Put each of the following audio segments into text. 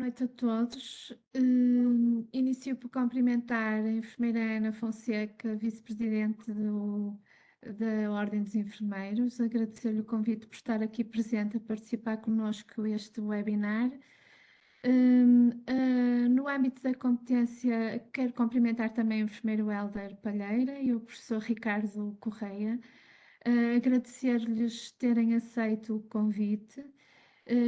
noite a todos. Inicio por cumprimentar a enfermeira Ana Fonseca, vice-presidente da Ordem dos Enfermeiros, agradecer-lhe o convite por estar aqui presente a participar connosco este webinar. No âmbito da competência, quero cumprimentar também o enfermeiro Hélder Palheira e o professor Ricardo Correia, agradecer-lhes terem aceito o convite.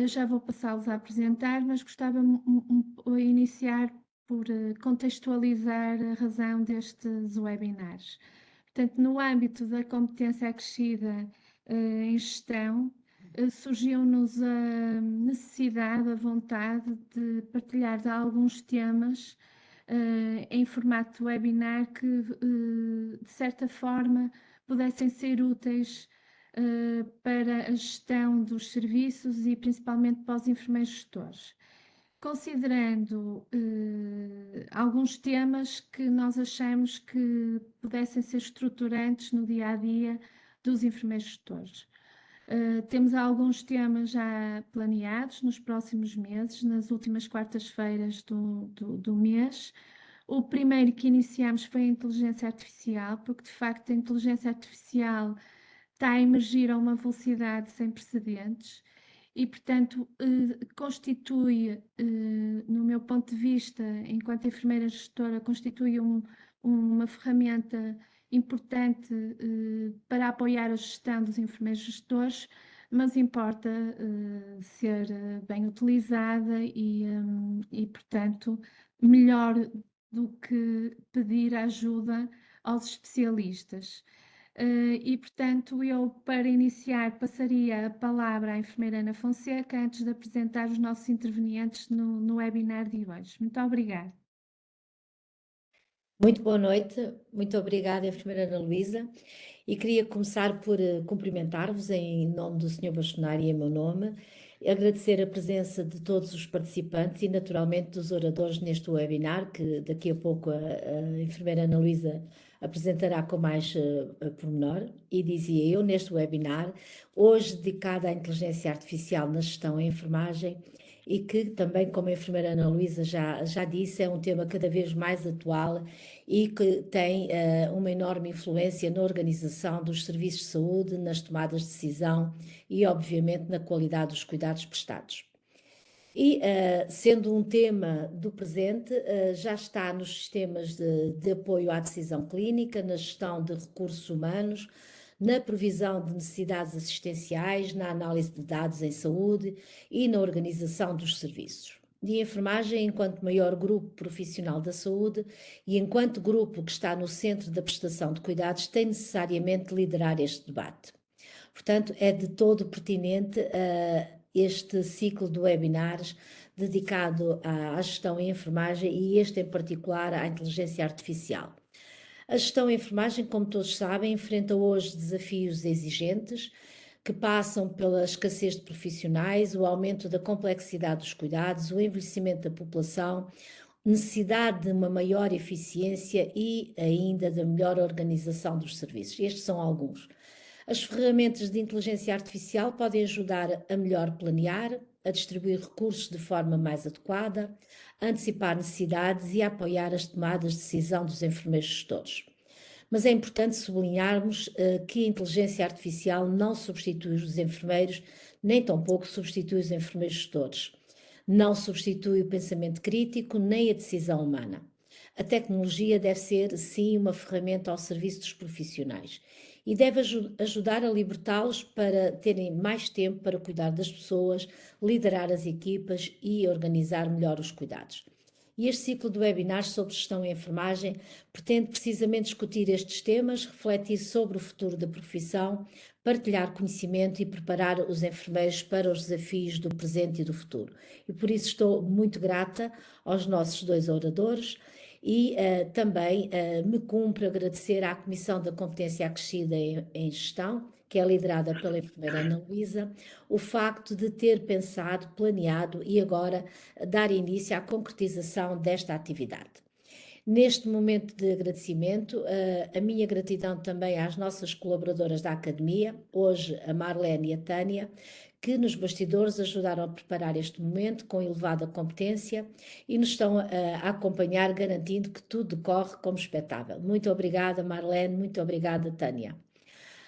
Já vou passá-los a apresentar, mas gostava de iniciar por contextualizar a razão destes webinars. Portanto, no âmbito da competência acrescida em gestão, surgiu-nos a necessidade, a vontade de partilhar alguns temas em formato de webinar que, de certa forma, pudessem ser úteis para a gestão dos serviços e principalmente para os enfermeiros gestores, considerando alguns temas que nós achamos que pudessem ser estruturantes no dia-a-dia dos enfermeiros gestores. Temos alguns temas já planeados nos próximos meses, nas últimas quartas-feiras do mês. O primeiro que iniciamos foi a inteligência artificial, porque de facto a inteligência artificial está a emergir a uma velocidade sem precedentes e, portanto, constitui, no meu ponto de vista, enquanto enfermeira gestora, constitui uma ferramenta importante para apoiar a gestão dos enfermeiros gestores, mas importa ser bem utilizada e, portanto, melhor do que pedir ajuda aos especialistas. E, portanto, eu, para iniciar, passaria a palavra à enfermeira Ana Fonseca antes de apresentar os nossos intervenientes no webinar de hoje. Muito obrigada. Muito boa noite, muito obrigada, enfermeira Ana Luísa. E queria começar por cumprimentar-vos em nome do Sr. Bastonário e em meu nome, agradecer a presença de todos os participantes e, naturalmente, dos oradores neste webinar, que daqui a pouco a enfermeira Ana Luísa apresentará com mais pormenor. E dizia eu, neste webinar, hoje dedicado à inteligência artificial na gestão em enfermagem, e que também, como a enfermeira Ana Luísa já disse, é um tema cada vez mais atual e que tem uma enorme influência na organização dos serviços de saúde, nas tomadas de decisão e, obviamente, na qualidade dos cuidados prestados. E, sendo um tema do presente, já está nos sistemas de apoio à decisão clínica, na gestão de recursos humanos, na previsão de necessidades assistenciais, na análise de dados em saúde e na organização dos serviços. E a enfermagem, enquanto maior grupo profissional da saúde e enquanto grupo que está no centro da prestação de cuidados, tem necessariamente de liderar este debate. Portanto, é de todo pertinente este ciclo de webinars dedicado à gestão em enfermagem e este em particular à inteligência artificial. A gestão em enfermagem, como todos sabem, enfrenta hoje desafios exigentes que passam pela escassez de profissionais, o aumento da complexidade dos cuidados, o envelhecimento da população, necessidade de uma maior eficiência e ainda da melhor organização dos serviços. Estes são alguns. As ferramentas de inteligência artificial podem ajudar a melhor planear, a distribuir recursos de forma mais adequada, a antecipar necessidades e a apoiar as tomadas de decisão dos enfermeiros gestores. Mas é importante sublinharmos que a inteligência artificial não substitui os enfermeiros, nem tampouco substitui os enfermeiros gestores. Não substitui o pensamento crítico, nem a decisão humana. A tecnologia deve ser, sim, uma ferramenta ao serviço dos profissionais e deve ajudar a libertá-los para terem mais tempo para cuidar das pessoas, liderar as equipas e organizar melhor os cuidados. E este ciclo de webinars sobre gestão em enfermagem pretende precisamente discutir estes temas, refletir sobre o futuro da profissão, partilhar conhecimento e preparar os enfermeiros para os desafios do presente e do futuro. E por isso estou muito grata aos nossos dois oradores e também me cumpre agradecer à Comissão da Competência Acrescida em Gestão, que é liderada pela enfermeira Ana Luísa, o facto de ter pensado, planeado e agora dar início à concretização desta atividade. Neste momento de agradecimento, a minha gratidão também às nossas colaboradoras da Academia, hoje a Marlene e a Tânia, que nos bastidores ajudaram a preparar este momento com elevada competência e nos estão a acompanhar, garantindo que tudo decorre como expectável. Muito obrigada, Marlene, muito obrigada, Tânia.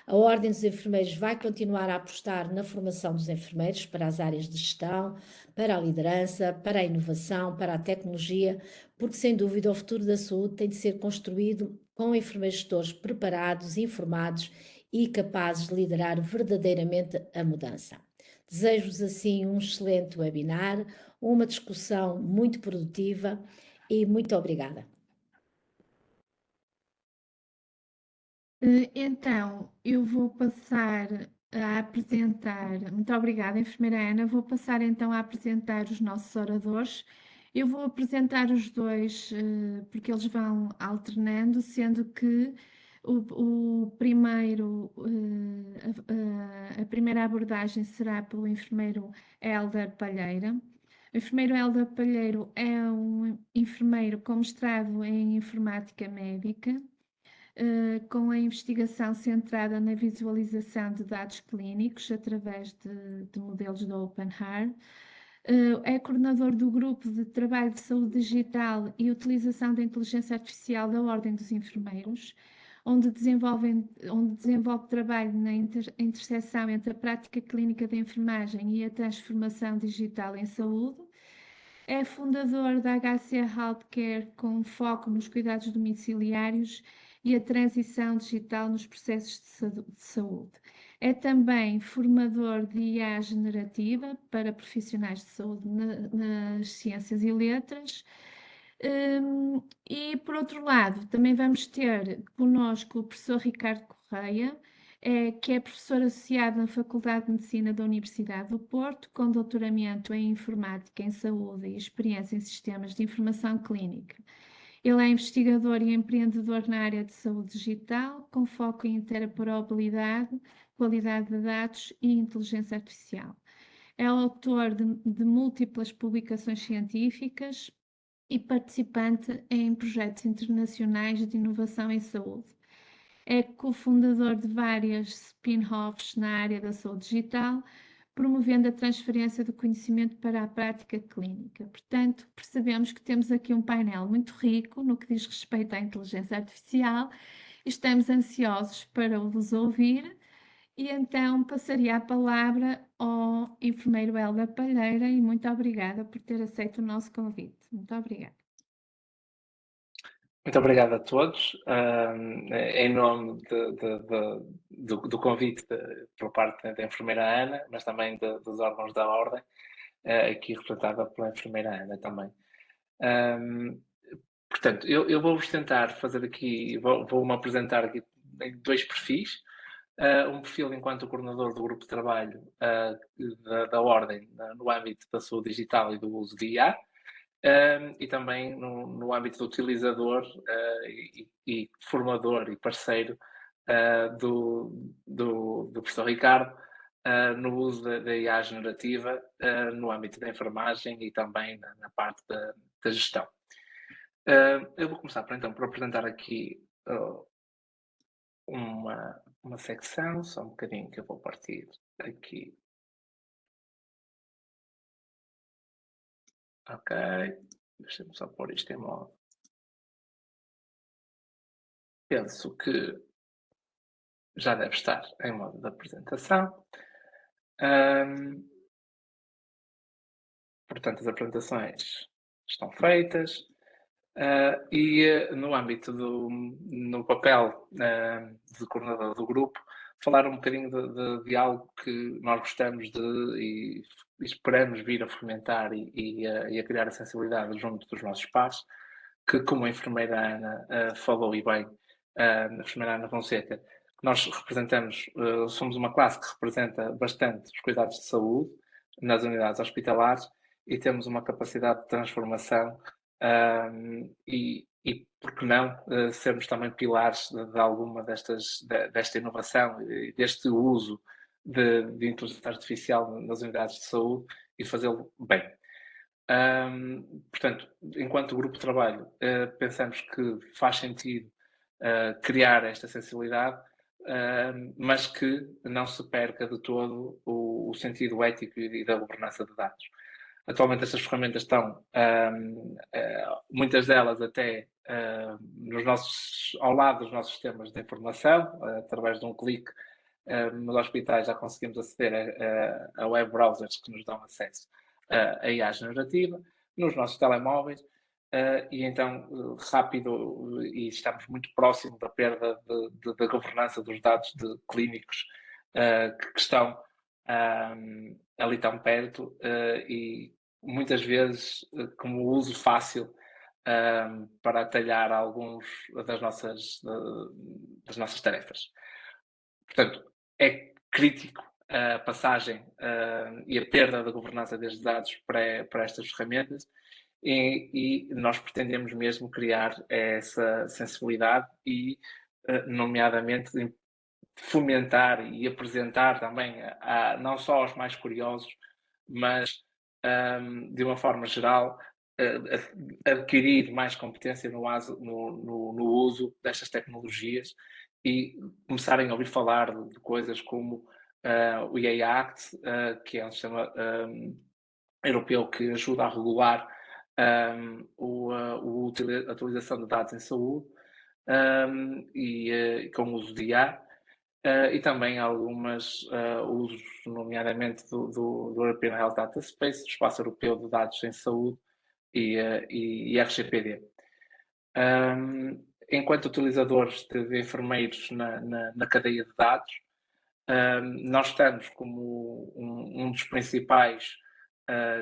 A Ordem dos Enfermeiros vai continuar a apostar na formação dos enfermeiros para as áreas de gestão, para a liderança, para a inovação, para a tecnologia, porque sem dúvida o futuro da saúde tem de ser construído com enfermeiros gestores preparados, informados e capazes de liderar verdadeiramente a mudança. Desejo-vos assim um excelente webinar, uma discussão muito produtiva e muito obrigada. Então, eu vou passar a apresentar, muito obrigada, enfermeira Ana, vou passar então a apresentar os nossos oradores. Eu vou apresentar os dois, porque eles vão alternando, sendo que o primeiro, a primeira abordagem será pelo enfermeiro Hélder Palheira. O enfermeiro Hélder Palheiro é um enfermeiro com mestrado em informática médica, com a investigação centrada na visualização de dados clínicos através de modelos da OpenHeart. É coordenador do grupo de trabalho de saúde digital e utilização da inteligência artificial da Ordem dos Enfermeiros, onde desenvolve trabalho na interseção entre a prática clínica da enfermagem e a transformação digital em saúde. É fundador da HC Healthcare, com foco nos cuidados domiciliários e a transição digital nos processos de saúde. É também formador de IA generativa para profissionais de saúde nas ciências e letras. E, por outro lado, também vamos ter connosco o professor Ricardo Correia, que é professor associado na Faculdade de Medicina da Universidade do Porto, com doutoramento em Informática em Saúde e experiência em Sistemas de Informação Clínica. Ele é investigador e empreendedor na área de saúde digital, com foco em interoperabilidade, qualidade de dados e inteligência artificial. É autor de múltiplas publicações científicas e participante em projetos internacionais de inovação em saúde. É cofundador de várias spin-offs na área da saúde digital, promovendo a transferência do conhecimento para a prática clínica. Portanto, percebemos que temos aqui um painel muito rico no que diz respeito à inteligência artificial e estamos ansiosos para vos ouvir. E então passaria a palavra ao enfermeiro Hélder Palheira e muito obrigada por ter aceito o nosso convite. Muito obrigada. Muito obrigado a todos, em nome do convite por parte da enfermeira Ana, mas também dos órgãos da Ordem, aqui representada pela enfermeira Ana também. Portanto, eu vou-vos tentar fazer aqui, vou-me apresentar aqui em dois perfis. Um perfil enquanto coordenador do grupo de trabalho da Ordem no âmbito da saúde digital e do uso de IA. E também no âmbito do utilizador e formador e parceiro do professor Ricardo no uso da IA generativa no âmbito da enfermagem e também na parte da gestão. Eu vou começar então por apresentar aqui uma secção, só um bocadinho que eu vou partir aqui. Ok, deixa-me só pôr isto em modo. Penso que já deve estar em modo de apresentação. Portanto, as apresentações estão feitas. E no âmbito no papel de coordenador do grupo, falar um bocadinho de algo que nós gostamos e esperamos vir a fomentar e a criar a sensibilidade junto dos nossos pares, que, como a enfermeira Ana falou e bem, a enfermeira Ana Fonseca, que nós representamos, somos uma classe que representa bastante os cuidados de saúde nas unidades hospitalares e temos uma capacidade de transformação e por que não sermos também pilares de alguma desta inovação e deste uso de inteligência artificial nas unidades de saúde e fazê-lo bem. Portanto, enquanto grupo de trabalho, pensamos que faz sentido criar esta sensibilidade mas que não se perca de todo o sentido ético e da governança de dados. Atualmente estas ferramentas estão, muitas delas até ao lado dos nossos sistemas de informação, através de um clique. Nos hospitais já conseguimos aceder a web browsers que nos dão acesso a IA generativa, nos nossos telemóveis, e então rápido, e estamos muito próximo da perda da governança dos dados de clínicos que estão ali tão perto e muitas vezes como uso fácil para atalhar alguns das nossas tarefas. Portanto, é crítico a passagem e a perda da governança destes dados para estas ferramentas e nós pretendemos mesmo criar essa sensibilidade e, nomeadamente, fomentar e apresentar também não só aos mais curiosos, mas de uma forma geral adquirir mais competência no uso destas tecnologias e começarem a ouvir falar de coisas como o IA Act, que é um sistema europeu que ajuda a regular a utilização de dados em saúde e com o uso de IA. E também alguns usos, nomeadamente do European Health Data Space, do Espaço Europeu de Dados em Saúde e RGPD. Enquanto utilizadores de enfermeiros na cadeia de dados, nós estamos como um dos principais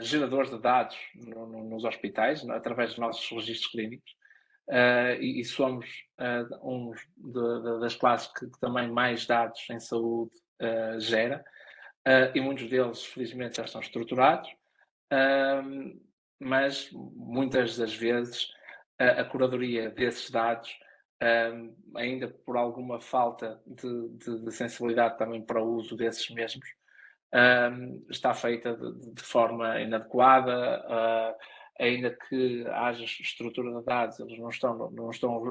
geradores de dados nos hospitais, através dos nossos registros clínicos. E somos das classes que também mais dados em saúde gera, e muitos deles, felizmente, já estão estruturados, mas muitas das vezes a curadoria desses dados, ainda por alguma falta de sensibilidade também para o uso desses mesmos, está feita de forma inadequada. Ainda que haja estrutura de dados, eles não estão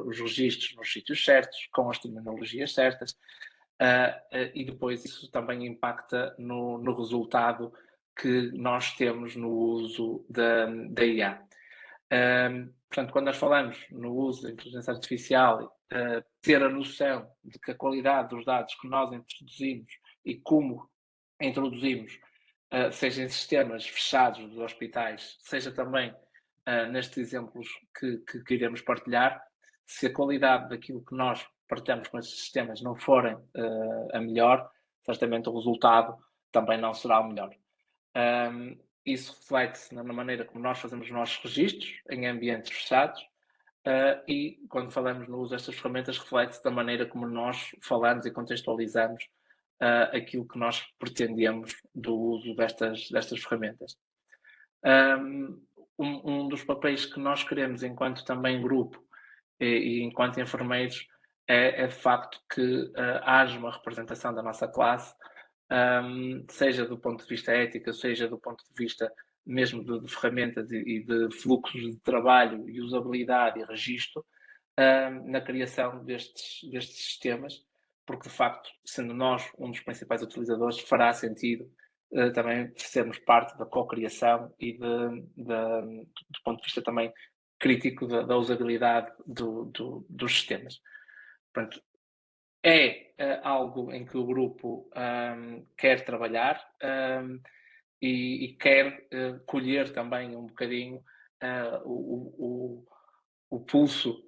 os registros nos sítios certos, com as terminologias certas, e depois isso também impacta no resultado que nós temos no uso da IA. Portanto, quando nós falamos no uso da inteligência artificial, ter a noção de que a qualidade dos dados que nós introduzimos e como introduzimos, seja em sistemas fechados dos hospitais, seja também nestes exemplos que iremos partilhar, se a qualidade daquilo que nós partilhamos com esses sistemas não forem a melhor, certamente o resultado também não será o melhor. Isso reflete-se na maneira como nós fazemos os nossos registros em ambientes fechados e quando falamos no uso destas ferramentas reflete-se da maneira como nós falamos e contextualizamos aquilo que nós pretendemos do uso destas ferramentas. Um dos papéis que nós queremos enquanto também grupo e enquanto enfermeiros é de facto que haja uma representação da nossa classe, seja do ponto de vista ético, seja do ponto de vista mesmo de ferramentas e de fluxos de trabalho e usabilidade e registro na criação destes sistemas, porque de facto, sendo nós um dos principais utilizadores, fará sentido também sermos parte da co-criação e do ponto de vista também crítico da usabilidade dos sistemas. Portanto, é algo em que o grupo quer trabalhar e quer colher também um bocadinho o pulso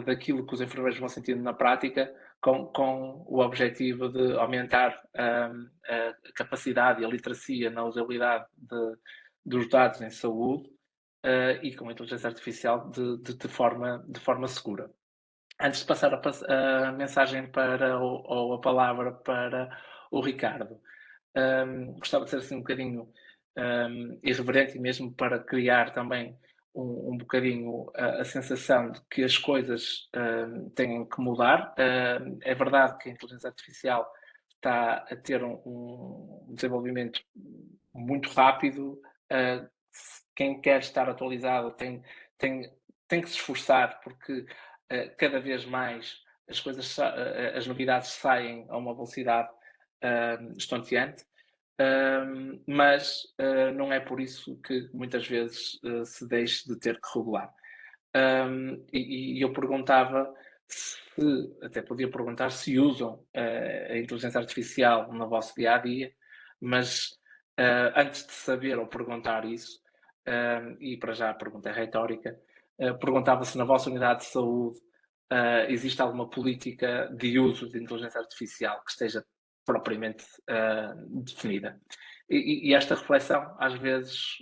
daquilo que os enfermeiros vão sentindo na prática, com o objetivo de aumentar a capacidade e a literacia na usabilidade dos dados em saúde e com a inteligência artificial de forma segura. Antes de passar a mensagem ou a palavra para o Ricardo, gostava de ser assim um bocadinho irreverente, mesmo para criar também um bocadinho a sensação de que as coisas têm que mudar. É verdade que a inteligência artificial está a ter um desenvolvimento muito rápido. Quem quer estar atualizado tem que se esforçar, porque cada vez mais as novidades saem a uma velocidade estonteante, mas não é por isso que muitas vezes se deixe de ter que regular. E eu perguntava até podia perguntar se usam a inteligência artificial no vosso dia a dia, mas antes de saber ou perguntar isso, e para já a pergunta é retórica, perguntava se na vossa unidade de saúde existe alguma política de uso de inteligência artificial que esteja propriamente definida. E esta reflexão, às vezes,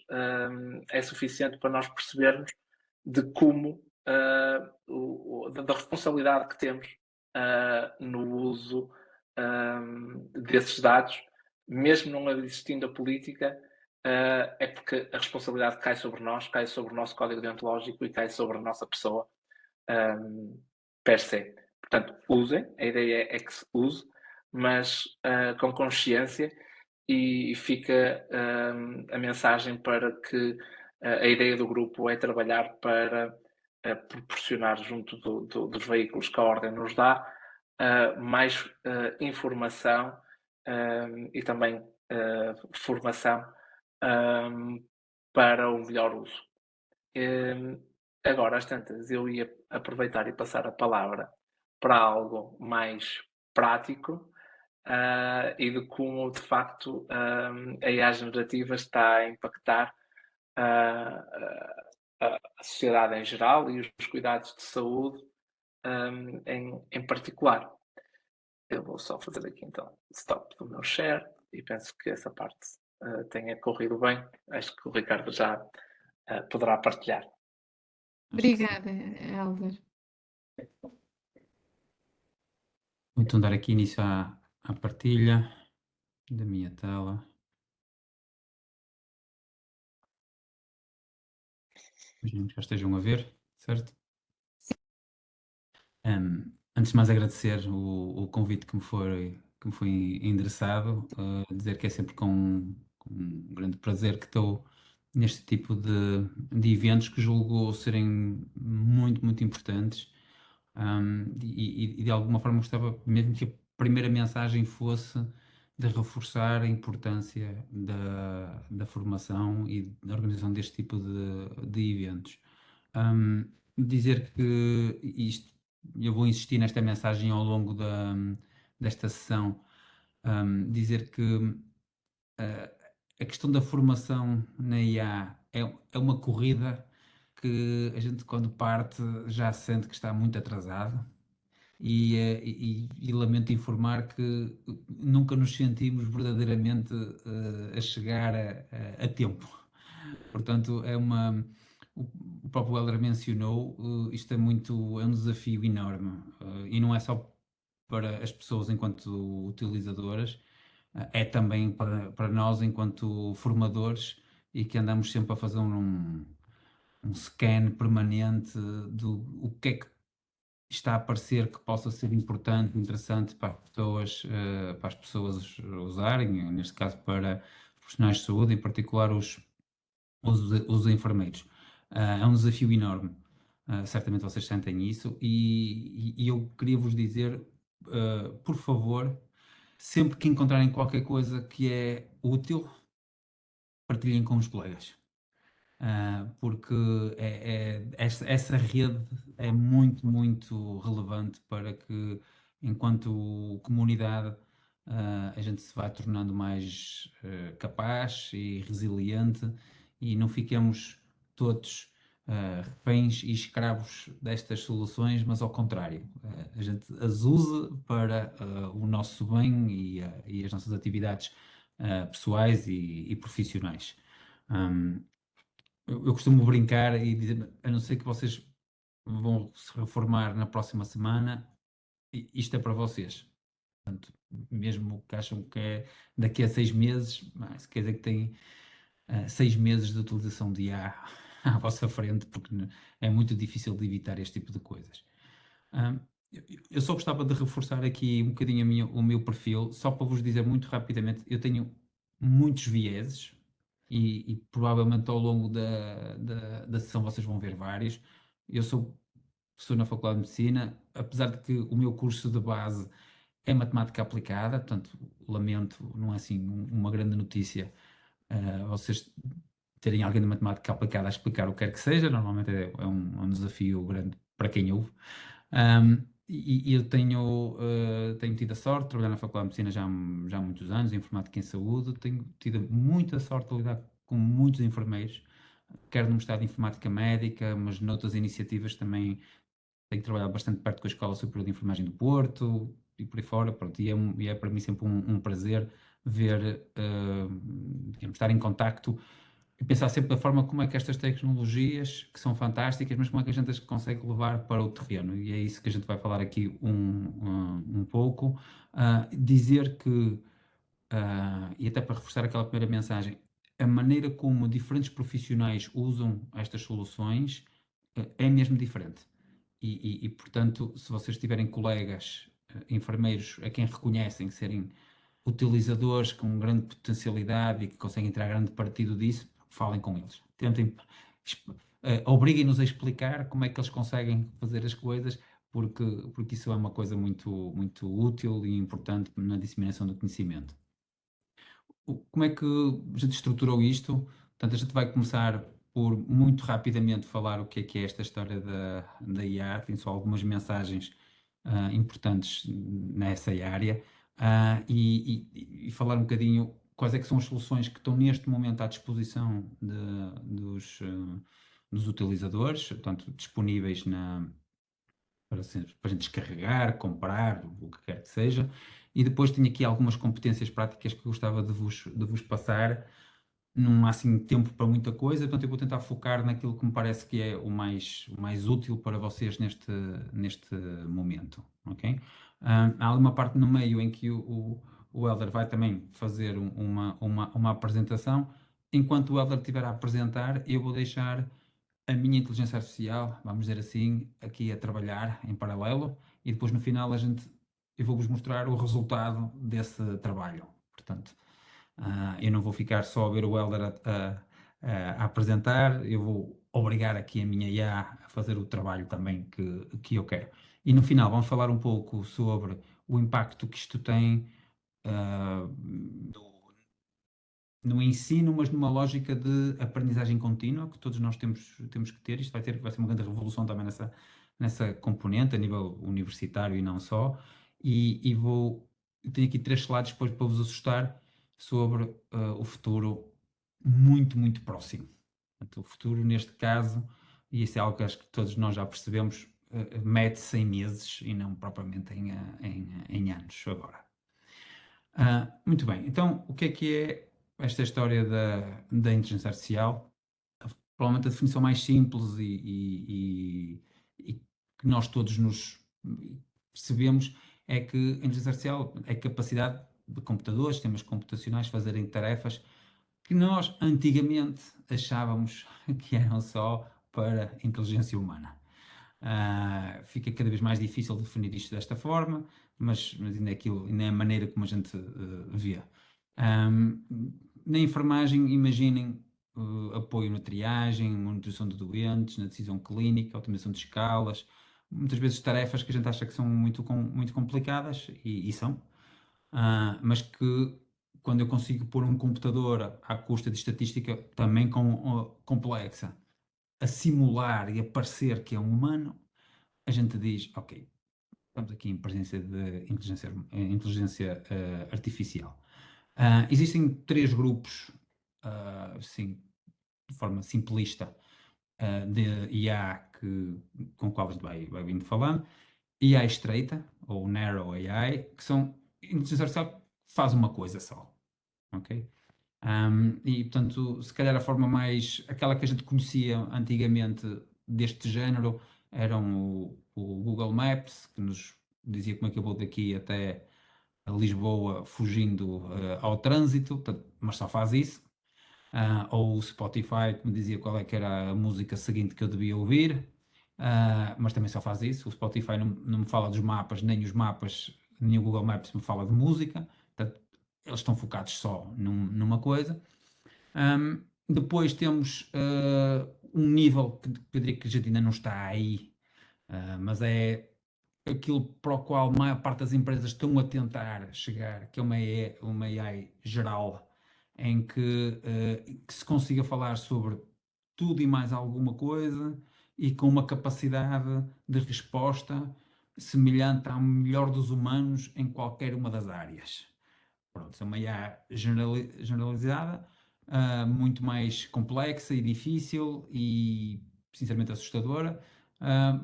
é suficiente para nós percebermos de como, da responsabilidade que temos no uso desses dados, mesmo não existindo a política, é porque a responsabilidade cai sobre nós, cai sobre o nosso código deontológico e cai sobre a nossa pessoa per se. Portanto, usem, a ideia é que se use, mas com consciência, e fica a mensagem para que a ideia do grupo é trabalhar para proporcionar junto dos veículos que a Ordem nos dá mais informação e também formação para o melhor uso. Agora, às tantas, eu ia aproveitar e passar a palavra para algo mais prático e de como, de facto, a IA generativa está a impactar a sociedade em geral e os cuidados de saúde em particular. Eu vou só fazer aqui então stop do meu share e penso que essa parte tenha corrido bem. Acho que o Ricardo já poderá partilhar. Obrigada, Helder. Vou então dar aqui início à partilha da minha tela. Imagino que já estejam a ver, certo? Antes de mais agradecer o convite que me foi endereçado, dizer que é sempre com grande prazer que estou neste tipo de eventos que julgo serem muito, muito importantes. E de alguma forma gostava mesmo que a primeira mensagem fosse de reforçar a importância da formação e da organização deste tipo de eventos. Dizer que isto, eu vou insistir nesta mensagem ao longo desta sessão, dizer que a questão da formação na IA é uma corrida que a gente, quando parte, já sente que está muito atrasado. E lamento informar que nunca nos sentimos verdadeiramente a chegar a tempo. Portanto, o próprio Helder mencionou, isto é um desafio enorme, e não é só para as pessoas enquanto utilizadoras, é também para nós enquanto formadores, e que andamos sempre a fazer um scan permanente do o que é que está a parecer que possa ser importante, interessante para as pessoas usarem, neste caso para profissionais de saúde, em particular os enfermeiros. É um desafio enorme. Certamente vocês sentem isso, e eu queria vos dizer, por favor, sempre que encontrarem qualquer coisa que é útil, partilhem com os colegas. Porque essa rede é muito, muito relevante para que, enquanto comunidade, a gente se vá tornando mais capaz e resiliente, e não fiquemos todos reféns e escravos destas soluções, mas ao contrário, a gente as usa para o nosso bem e as nossas atividades pessoais e profissionais. Eu costumo brincar e dizer, a não ser que vocês vão se reformar na próxima semana, isto é para vocês. Portanto, mesmo que acham que é daqui a 6 meses, se quer dizer que têm 6 meses de utilização de IA à vossa frente, porque é muito difícil de evitar este tipo de coisas. Eu só gostava de reforçar aqui um bocadinho o meu perfil, só para vos dizer muito rapidamente, eu tenho muitos vieses, e provavelmente ao longo da sessão vocês vão ver vários. Eu sou estou na Faculdade de Medicina, apesar de que o meu curso de base é matemática aplicada, portanto, lamento, não é assim uma grande notícia, vocês terem alguém de matemática aplicada a explicar o que quer que seja, normalmente é um desafio grande para quem ouve. E eu tenho tido a sorte de trabalhar na Faculdade de Medicina já há muitos anos, em informática em saúde, tenho tido muita sorte de lidar com muitos enfermeiros, quer no mestrado de informática médica, mas noutras iniciativas também tenho trabalhado bastante perto com a Escola Superior de Enfermagem do Porto e por aí fora, pronto, e é para mim sempre um prazer ver, digamos, estar em contacto e pensar sempre da forma como é que estas tecnologias, que são fantásticas, mas como é que a gente as consegue levar para o terreno. E é isso que a gente vai falar aqui um pouco. Dizer que, e até para reforçar aquela primeira mensagem, a maneira como diferentes profissionais usam estas soluções é mesmo diferente. Portanto, se vocês tiverem colegas enfermeiros a quem reconhecem serem utilizadores com grande potencialidade e que conseguem tirar grande partido disso, falem com eles. Tentem, obriguem-nos a explicar como é que eles conseguem fazer as coisas, porque isso é uma coisa muito, muito útil e importante na disseminação do conhecimento. Como é que a gente estruturou isto? Portanto, a gente vai começar por muito rapidamente falar o que é esta história da IA, tem só algumas mensagens importantes nessa área, e falar um bocadinho quais é que são as soluções que estão neste momento à disposição dos utilizadores, portanto, disponíveis para a gente descarregar, comprar, o que quer que seja. E depois tenho aqui algumas competências práticas que gostava de vos passar. Não há assim tempo para muita coisa, portanto eu vou tentar focar naquilo que me parece que é o mais útil para vocês neste momento, ok? Há uma parte no meio em que o Helder vai também fazer uma apresentação. Enquanto o Helder estiver a apresentar, eu vou deixar a minha inteligência artificial, vamos dizer assim, aqui a trabalhar em paralelo, e depois no final eu vou-vos mostrar o resultado desse trabalho. Portanto, eu não vou ficar só a ver o Helder a apresentar, eu vou obrigar aqui a minha IA a fazer o trabalho também que eu quero. E no final vamos falar um pouco sobre o impacto que isto tem no ensino, mas numa lógica de aprendizagem contínua, que todos nós temos que ter. Isto vai ser uma grande revolução também nessa componente, a nível universitário e não só. Eu tenho aqui 3 slides depois para vos assustar sobre o futuro muito, muito próximo. Portanto, o futuro, neste caso, e isso é algo que acho que todos nós já percebemos, mede-se em meses e não propriamente em anos agora. Muito bem, então o que é esta história da inteligência artificial? Provavelmente a definição mais simples e que nós todos nos percebemos é que a inteligência artificial é a capacidade de computadores, sistemas computacionais fazerem tarefas que nós antigamente achávamos que eram só para inteligência humana. Fica cada vez mais difícil definir isto desta forma, mas ainda é a maneira como a gente vê. Na enfermagem, imaginem apoio na triagem, manutenção de doentes, na decisão clínica, otimização de escalas, muitas vezes tarefas que a gente acha que são muito complicadas, e são, mas que quando eu consigo pôr um computador à custa de estatística também complexa, a simular e a parecer que é um humano, a gente diz, ok, estamos aqui em presença de inteligência artificial. Existem 3 grupos, assim, de forma simplista, de IA com o qual a gente vai vindo falando. IA estreita, ou Narrow AI, que são inteligência artificial que faz uma coisa só, ok? Portanto, se calhar a forma aquela que a gente conhecia antigamente deste género, eram o Google Maps, que nos dizia como é que eu vou daqui até a Lisboa fugindo ao trânsito, mas só faz isso. Ou o Spotify, que me dizia qual é que era a música seguinte que eu devia ouvir, mas também só faz isso. O Spotify não me fala dos mapas, nem os mapas, nem o Google Maps me fala de música. Portanto, eles estão focados só numa coisa. Depois temos um nível que eu diria que a gente ainda não está aí, mas é aquilo para o qual a maior parte das empresas estão a tentar chegar, que é uma AI geral, em que se consiga falar sobre tudo e mais alguma coisa e com uma capacidade de resposta semelhante ao melhor dos humanos em qualquer uma das áreas. Pronto, é uma IA generalizada, muito mais complexa e difícil e sinceramente assustadora,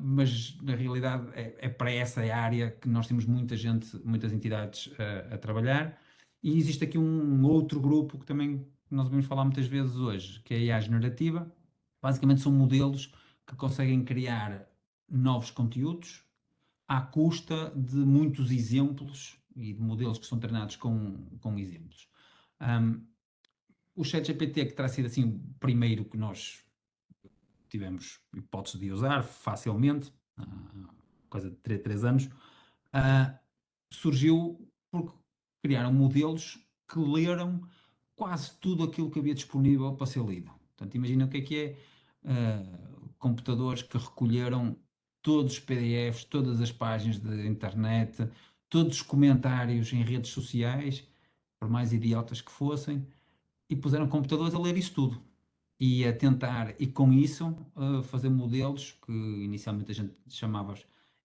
mas na realidade é para essa área que nós temos muita gente, muitas entidades a trabalhar. E existe aqui um outro grupo que também nós vamos falar muitas vezes hoje, que é a IA generativa. Basicamente são modelos que conseguem criar novos conteúdos à custa de muitos exemplos e de modelos que são treinados com exemplos. O ChatGPT, que terá sido assim o primeiro que nós tivemos hipótese de usar facilmente, coisa de 3 anos, surgiu porque criaram modelos que leram quase tudo aquilo que havia disponível para ser lido. Portanto, imagina o que é computadores que recolheram todos os PDFs, todas as páginas de internet, todos os comentários em redes sociais, por mais idiotas que fossem, e puseram computadores a ler isso tudo. E a tentar, e com isso, fazer modelos que inicialmente a gente chamava,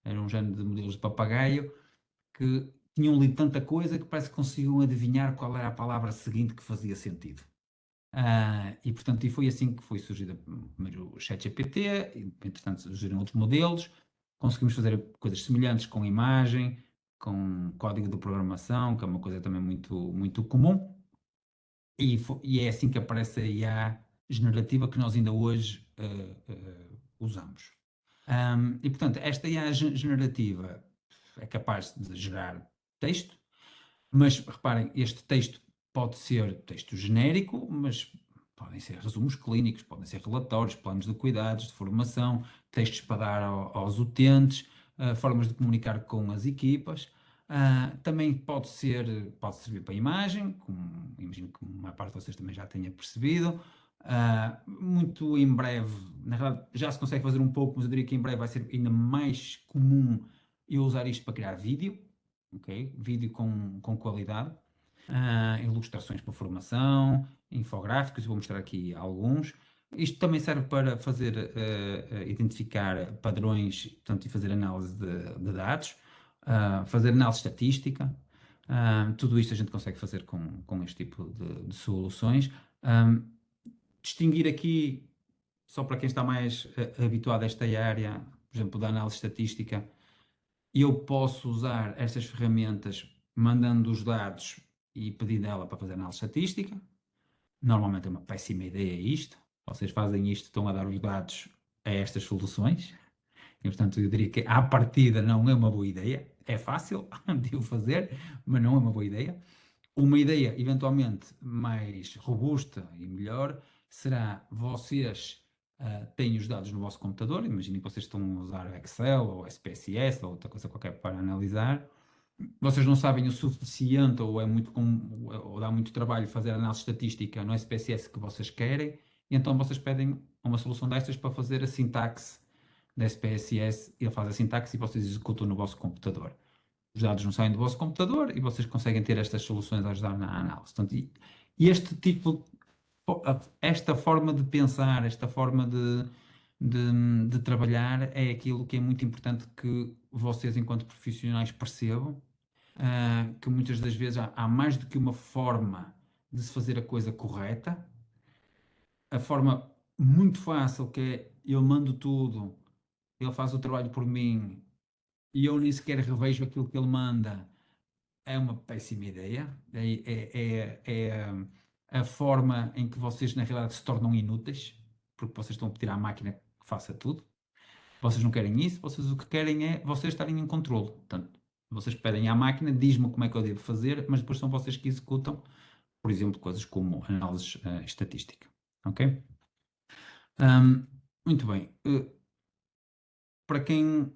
eram um género de modelos de papagaio, que tinham lido tanta coisa que parece que conseguiam adivinhar qual era a palavra seguinte que fazia sentido. E portanto, e foi assim que foi surgido primeiro o ChatGPT, entretanto surgiram outros modelos, conseguimos fazer coisas semelhantes com imagem, com código de programação, que é uma coisa também muito comum, e é assim que aparece a IA generativa que nós ainda hoje usamos. E portanto, esta IA generativa é capaz de gerar texto, mas reparem, este texto pode ser texto genérico, mas podem ser resumos clínicos, podem ser relatórios, planos de cuidados, de formação, textos para dar aos utentes, formas de comunicar com as equipas. Também pode servir para imagem, como imagino que uma parte de vocês também já tenha percebido. Muito em breve, na verdade já se consegue fazer um pouco, mas eu diria que em breve vai ser ainda mais comum eu usar isto para criar vídeo, ok? Vídeo com qualidade, ilustrações para formação, infográficos, eu vou mostrar aqui alguns. Isto também serve para fazer, identificar padrões, portanto, e fazer análise de dados, fazer análise estatística. Tudo isto a gente consegue fazer com este tipo de soluções. Distinguir aqui, só para quem está mais habituado a esta área, por exemplo, da análise estatística, eu posso usar estas ferramentas mandando os dados e pedindo ela para fazer análise estatística. Normalmente é uma péssima ideia isto. Vocês fazem isto, estão a dar os dados a estas soluções. E, portanto, eu diria que à partida não é uma boa ideia. É fácil de o fazer, mas não é uma boa ideia. Uma ideia, eventualmente, mais robusta e melhor será vocês têm os dados no vosso computador. Imaginem que vocês estão a usar Excel ou SPSS ou outra coisa qualquer para analisar. Vocês não sabem o suficiente ou ou dá muito trabalho fazer a análise estatística no SPSS que vocês querem, e então vocês pedem uma solução destas para fazer a sintaxe da SPSS, ele faz a sintaxe e vocês executam no vosso computador. Os dados não saem do vosso computador e vocês conseguem ter estas soluções a ajudar na análise. Portanto, e este tipo, esta forma de pensar, esta forma de trabalhar é aquilo que é muito importante que vocês, enquanto profissionais, percebam, que muitas das vezes há mais do que uma forma de se fazer a coisa correta. A forma muito fácil, que é eu mando tudo, ele faz o trabalho por mim e eu nem sequer revejo aquilo que ele manda, é uma péssima ideia. É a forma em que vocês, na realidade, se tornam inúteis, porque vocês estão a pedir à máquina que faça tudo. Vocês não querem isso, vocês o que querem é vocês estarem em controle. Portanto, vocês pedem à máquina, diz-me como é que eu devo fazer, mas depois são vocês que executam, por exemplo, coisas como análise estatística. Ok? Muito bem. Para quem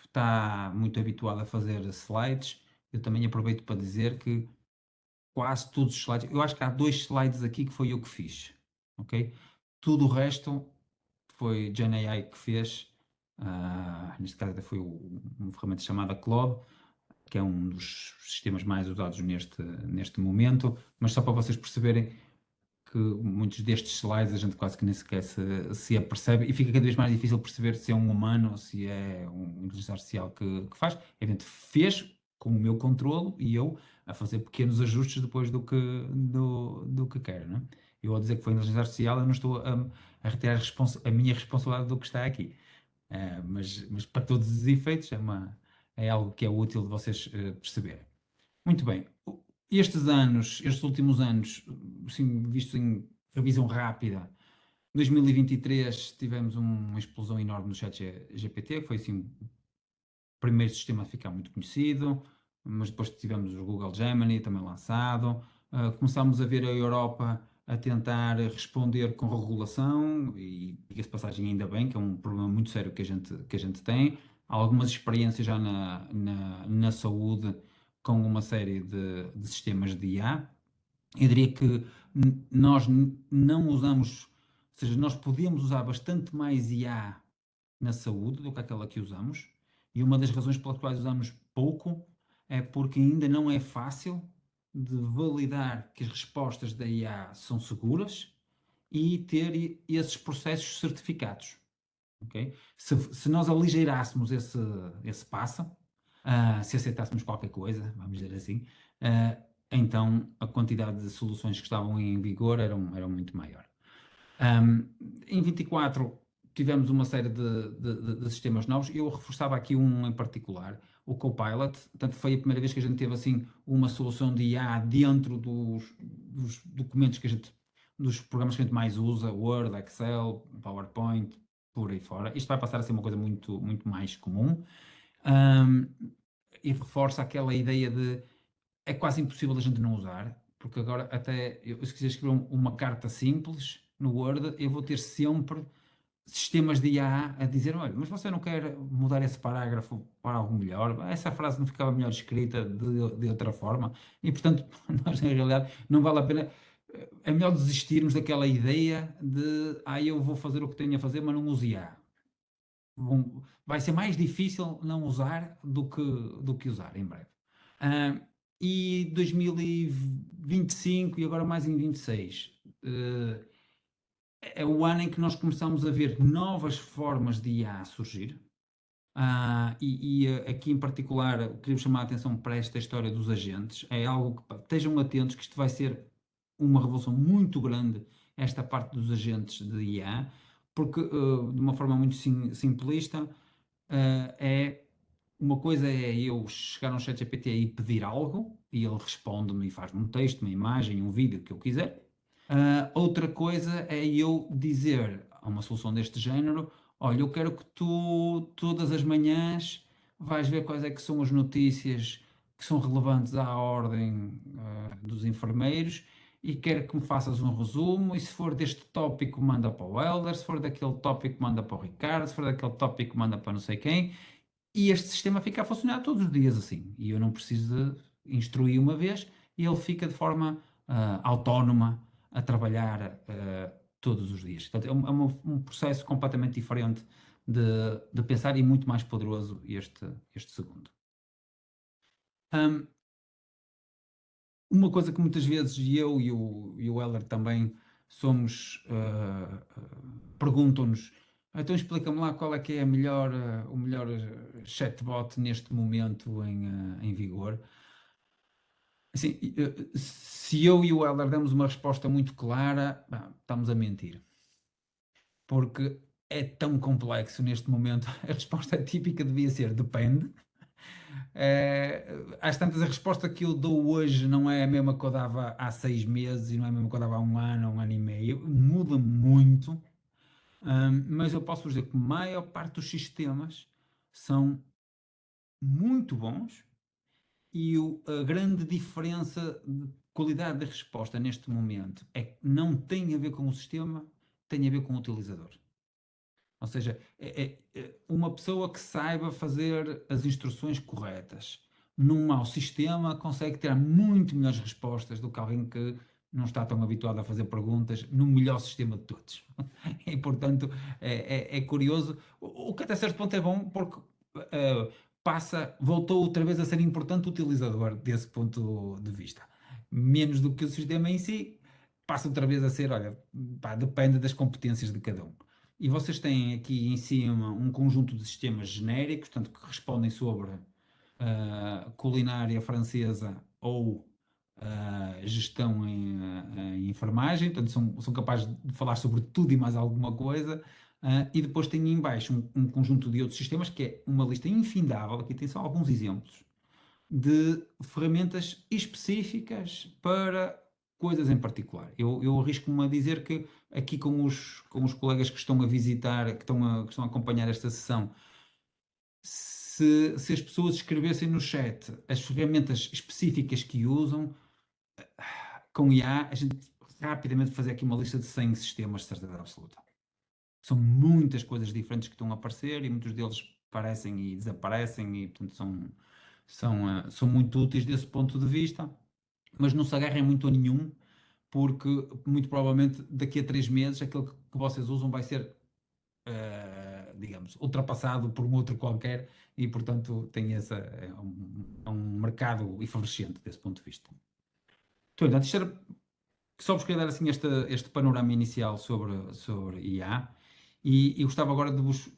está muito habituado a fazer slides, eu também aproveito para dizer que quase todos os slides, eu acho que há 2 slides aqui que foi eu que fiz, ok? Tudo o resto foi GenAI que fez, neste caso até foi uma ferramenta chamada Claude, que é um dos sistemas mais usados neste momento, mas só para vocês perceberem que muitos destes slides a gente quase que nem sequer se apercebe, e fica cada vez mais difícil perceber se é um humano ou se é um inteligência artificial que faz. A gente fez com o meu controlo e eu a fazer pequenos ajustes depois do que quero, não é? Eu ao dizer que foi inteligência artificial, eu não estou a retirar a minha responsabilidade do que está aqui. Mas para todos os efeitos é algo que é útil de vocês perceberem. Muito bem. Estes últimos anos, assim, visto em revisão rápida, 2023 tivemos uma explosão enorme no ChatGPT, que foi assim o primeiro sistema a ficar muito conhecido, mas depois tivemos o Google Gemini também lançado. Começámos a ver a Europa a tentar responder com regulação, e diga-se de passagem, ainda bem, que é um problema muito sério que a gente tem. Há algumas experiências já na saúde com uma série de sistemas de IA. Eu diria que nós não usamos, ou seja, nós podemos usar bastante mais IA na saúde do que aquela que usamos, e uma das razões pelas quais usamos pouco é porque ainda não é fácil de validar que as respostas da IA são seguras e ter esses processos certificados. Okay? Se nós aligeirássemos esse passo, se aceitássemos qualquer coisa, vamos dizer assim, então a quantidade de soluções que estavam em vigor eram muito maior. Em 24 tivemos uma série de sistemas novos. Eu reforçava aqui um em particular, o Copilot. Portanto, foi a primeira vez que a gente teve assim uma solução de IA dentro dos documentos dos programas que a gente mais usa, Word, Excel, PowerPoint, por aí fora. Isto vai passar a ser uma coisa muito, muito mais comum. E reforça aquela ideia de é quase impossível a gente não usar, porque agora até se quiser escrever uma carta simples no Word, eu vou ter sempre sistemas de IA a dizer, olha, mas você não quer mudar esse parágrafo para algo melhor? Essa frase não ficava melhor escrita de outra forma? E, portanto, nós, na realidade, não vale a pena. É melhor desistirmos daquela ideia de, eu vou fazer o que tenho a fazer, mas não use IA. Vai ser mais difícil não usar do que usar em breve. E 2025 e agora mais em 26 é o ano em que nós começamos a ver novas formas de IA surgir. Aqui em particular queria chamar a atenção para esta história dos agentes. É algo que estejam atentos, que isto vai ser uma revolução muito grande, esta parte dos agentes de IA, porque de uma forma muito simplista, uma coisa é eu chegar no ChatGPT e pedir algo e ele responde-me e faz-me um texto, uma imagem, um vídeo, o que eu quiser. Outra coisa é eu dizer a uma solução deste género, olha, eu quero que tu todas as manhãs vais ver quais é que são as notícias que são relevantes à ordem dos enfermeiros e quero que me faças um resumo, e se for deste tópico manda para o Helder, se for daquele tópico manda para o Ricardo, se for daquele tópico manda para não sei quem, e este sistema fica a funcionar todos os dias assim, e eu não preciso de instruir uma vez, e ele fica de forma autónoma a trabalhar todos os dias. Portanto, é um processo completamente diferente de pensar e muito mais poderoso este segundo. Uma coisa que muitas vezes eu e o Helder também somos, perguntam-nos, então explica-me lá qual é que é o melhor chatbot neste momento em vigor. Assim, se eu e o Helder damos uma resposta muito clara, estamos a mentir. Porque é tão complexo neste momento. A resposta típica devia ser depende. Às tantas, a resposta que eu dou hoje não é a mesma que eu dava há 6 meses e não é a mesma que eu dava há um ano e meio. Muda muito. Mas eu posso dizer que a maior parte dos sistemas são muito bons e a grande diferença de qualidade de resposta neste momento é que não tem a ver com o sistema, tem a ver com o utilizador. Ou seja, uma pessoa que saiba fazer as instruções corretas num mau sistema consegue ter muito melhores respostas do que alguém que não está tão habituado a fazer perguntas no melhor sistema de todos. E, portanto, é curioso. o que até certo ponto é bom porque voltou outra vez a ser importante o utilizador desse ponto de vista. Menos do que o sistema em si, passa outra vez a ser, olha, pá, depende das competências de cada um. E vocês têm aqui em cima um conjunto de sistemas genéricos, portanto, que respondem sobre culinária francesa ou gestão em enfermagem, portanto, são capazes de falar sobre tudo e mais alguma coisa. E depois tem em baixo um conjunto de outros sistemas, que é uma lista infindável, aqui tem só alguns exemplos, de ferramentas específicas para coisas em particular. Eu arrisco-me a dizer que aqui com os colegas que estão a visitar, que estão a acompanhar esta sessão, se as pessoas escrevessem no chat as ferramentas específicas que usam, com IA, a gente rapidamente fazer aqui uma lista de 100 sistemas de certeza absoluta. São muitas coisas diferentes que estão a aparecer e muitos deles aparecem e desaparecem e, portanto, são muito úteis desse ponto de vista, mas não se agarrem muito a nenhum, porque muito provavelmente daqui a 3 meses aquele que vocês usam vai ser, digamos, ultrapassado por um outro qualquer e, portanto, tem um mercado efervescente desse ponto de vista. Então, isto era só vos queria dar assim este panorama inicial sobre IA e gostava agora de vos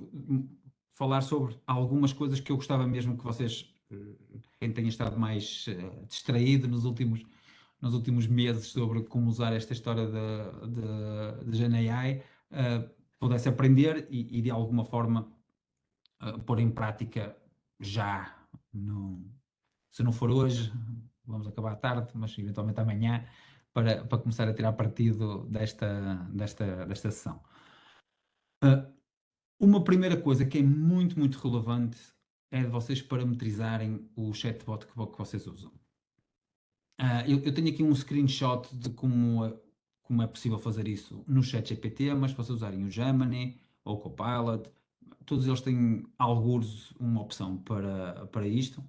falar sobre algumas coisas que eu gostava mesmo que vocês, quem tenha estado mais distraído nos últimos meses sobre como usar esta história de GenAI, pudesse aprender e de alguma forma pôr em prática já. Se não for hoje, vamos acabar à tarde, mas eventualmente amanhã, para começar a tirar partido desta sessão. Uma primeira coisa que é muito, muito relevante é de vocês parametrizarem o chatbot que vocês usam. Eu tenho aqui um screenshot de como é possível fazer isso no ChatGPT, mas se vocês usarem o Gemini ou o Copilot, todos eles têm algures uma opção para isto.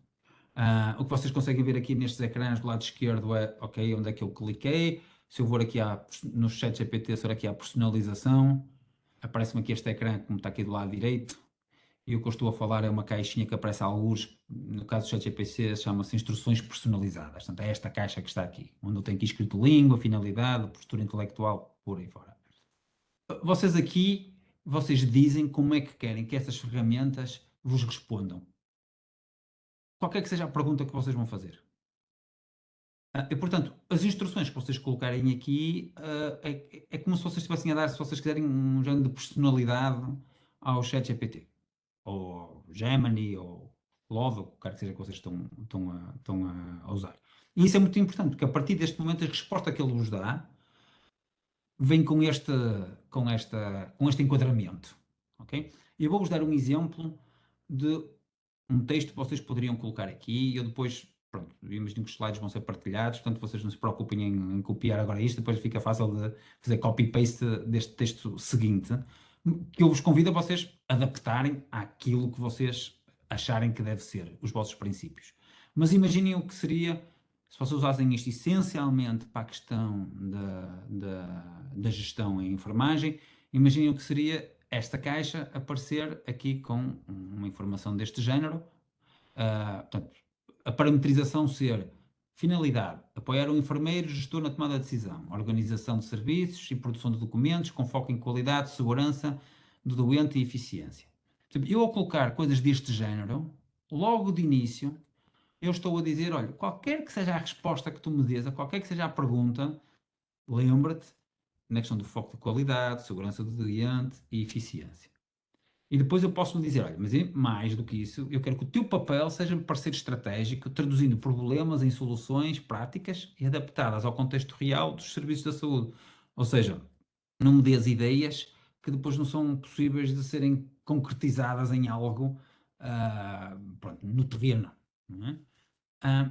O que vocês conseguem ver aqui nestes ecrãs do lado esquerdo é, ok, onde é que eu cliquei. Se eu for aqui no ChatGPT, se for aqui à personalização, aparece-me aqui este ecrã, como está aqui do lado direito, e o que eu estou a falar é uma caixinha que aparece a alguns, no caso do ChatGPT, chama-se instruções personalizadas. Portanto, é esta caixa que está aqui, onde eu tenho aqui escrito língua, finalidade, postura intelectual, por aí fora. Vocês dizem como é que querem que essas ferramentas vos respondam. Qualquer que seja a pergunta que vocês vão fazer. E, portanto, as instruções que vocês colocarem aqui é como se vocês estivessem a dar, se vocês quiserem, um género de personalidade ao ChatGPT, ou Gemini, ou Claude, ou o que seja que vocês estão a usar. E isso é muito importante, porque a partir deste momento a resposta que ele vos dá vem com este enquadramento. Okay? Eu vou-vos dar um exemplo de um texto que vocês poderiam colocar aqui e eu depois, pronto, imagino que os slides vão ser partilhados, portanto vocês não se preocupem em copiar agora isto, depois fica fácil de fazer copy-paste deste texto seguinte, que eu vos convido a vocês adaptarem àquilo que vocês acharem que deve ser, os vossos princípios. Mas imaginem o que seria se vocês usassem isto essencialmente para a questão da gestão em enfermagem, imaginem o que seria esta caixa aparecer aqui com uma informação deste género. Portanto, a parametrização ser finalidade, apoiar o enfermeiro gestor na tomada de decisão, organização de serviços e produção de documentos com foco em qualidade, segurança do doente e eficiência. Portanto, eu ao colocar coisas deste género, logo de início, eu estou a dizer, olha, qualquer que seja a resposta que tu me dês, a qualquer que seja a pergunta, lembra-te na questão do foco de qualidade, segurança do doente e eficiência. E depois eu posso lhe dizer, olha, mas mais do que isso, eu quero que o teu papel seja parceiro estratégico, traduzindo problemas em soluções práticas e adaptadas ao contexto real dos serviços da saúde. Ou seja, não me dês ideias que depois não são possíveis de serem concretizadas em algo pronto, no terreno. Não é?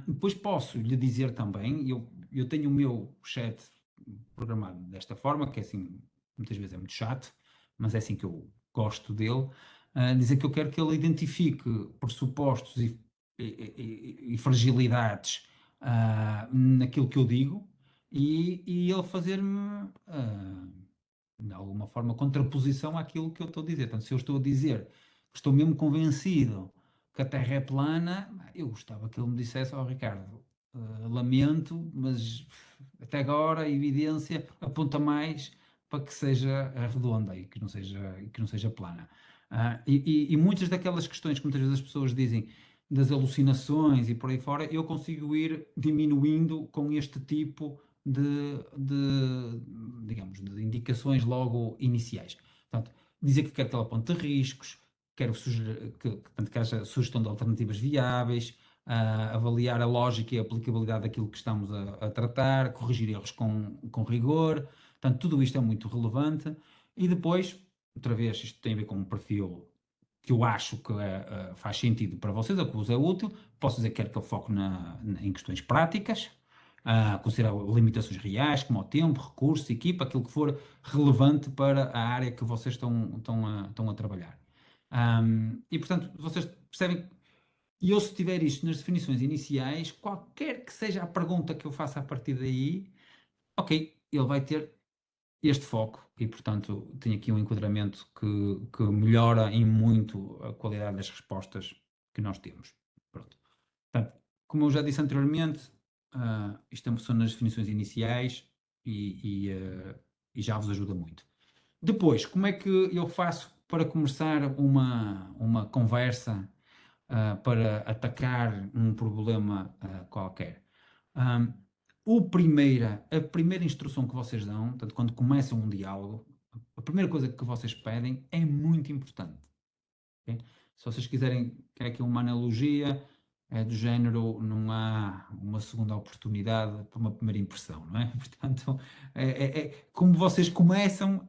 Depois posso lhe dizer também, eu tenho o meu chat programado desta forma, que é assim, muitas vezes é muito chato, mas é assim que eu gosto dele, dizer que eu quero que ele identifique pressupostos e fragilidades naquilo que eu digo e ele fazer-me, de alguma forma, contraposição àquilo que eu estou a dizer. Portanto, se eu estou a dizer estou mesmo convencido que a Terra é plana, eu gostava que ele me dissesse, Ricardo, lamento, mas até agora a evidência aponta mais para que seja redonda e que não seja plana. E muitas daquelas questões que muitas vezes as pessoas dizem das alucinações e por aí fora, eu consigo ir diminuindo com este tipo digamos, de indicações logo iniciais. Portanto, dizer que quero que ela aponte riscos, quero que haja sugestão de alternativas viáveis, avaliar a lógica e a aplicabilidade daquilo que estamos a tratar, corrigir erros com rigor. Portanto, tudo isto é muito relevante. E depois, outra vez, isto tem a ver com um perfil que eu acho que faz sentido para vocês, ou que vos é útil. Posso dizer que quero que ele foque em questões práticas, considerar limitações reais, como o tempo, recursos, equipa, aquilo que for relevante para a área que vocês estão a trabalhar. E, portanto, vocês percebem. E eu, se tiver isto nas definições iniciais, qualquer que seja a pergunta que eu faça a partir daí, ok, ele vai ter este foco e, portanto, tenho aqui um enquadramento que melhora em muito a qualidade das respostas que nós temos. Pronto. Portanto, como eu já disse anteriormente, isto são nas definições iniciais e já vos ajuda muito. Depois, como é que eu faço para começar uma conversa para atacar um problema qualquer? A primeira instrução que vocês dão, portanto, quando começam um diálogo, a primeira coisa que vocês pedem é muito importante. Okay? Se vocês quiserem, quer aqui uma analogia, é do género, não há uma segunda oportunidade para uma primeira impressão, não é? Portanto, como vocês começam,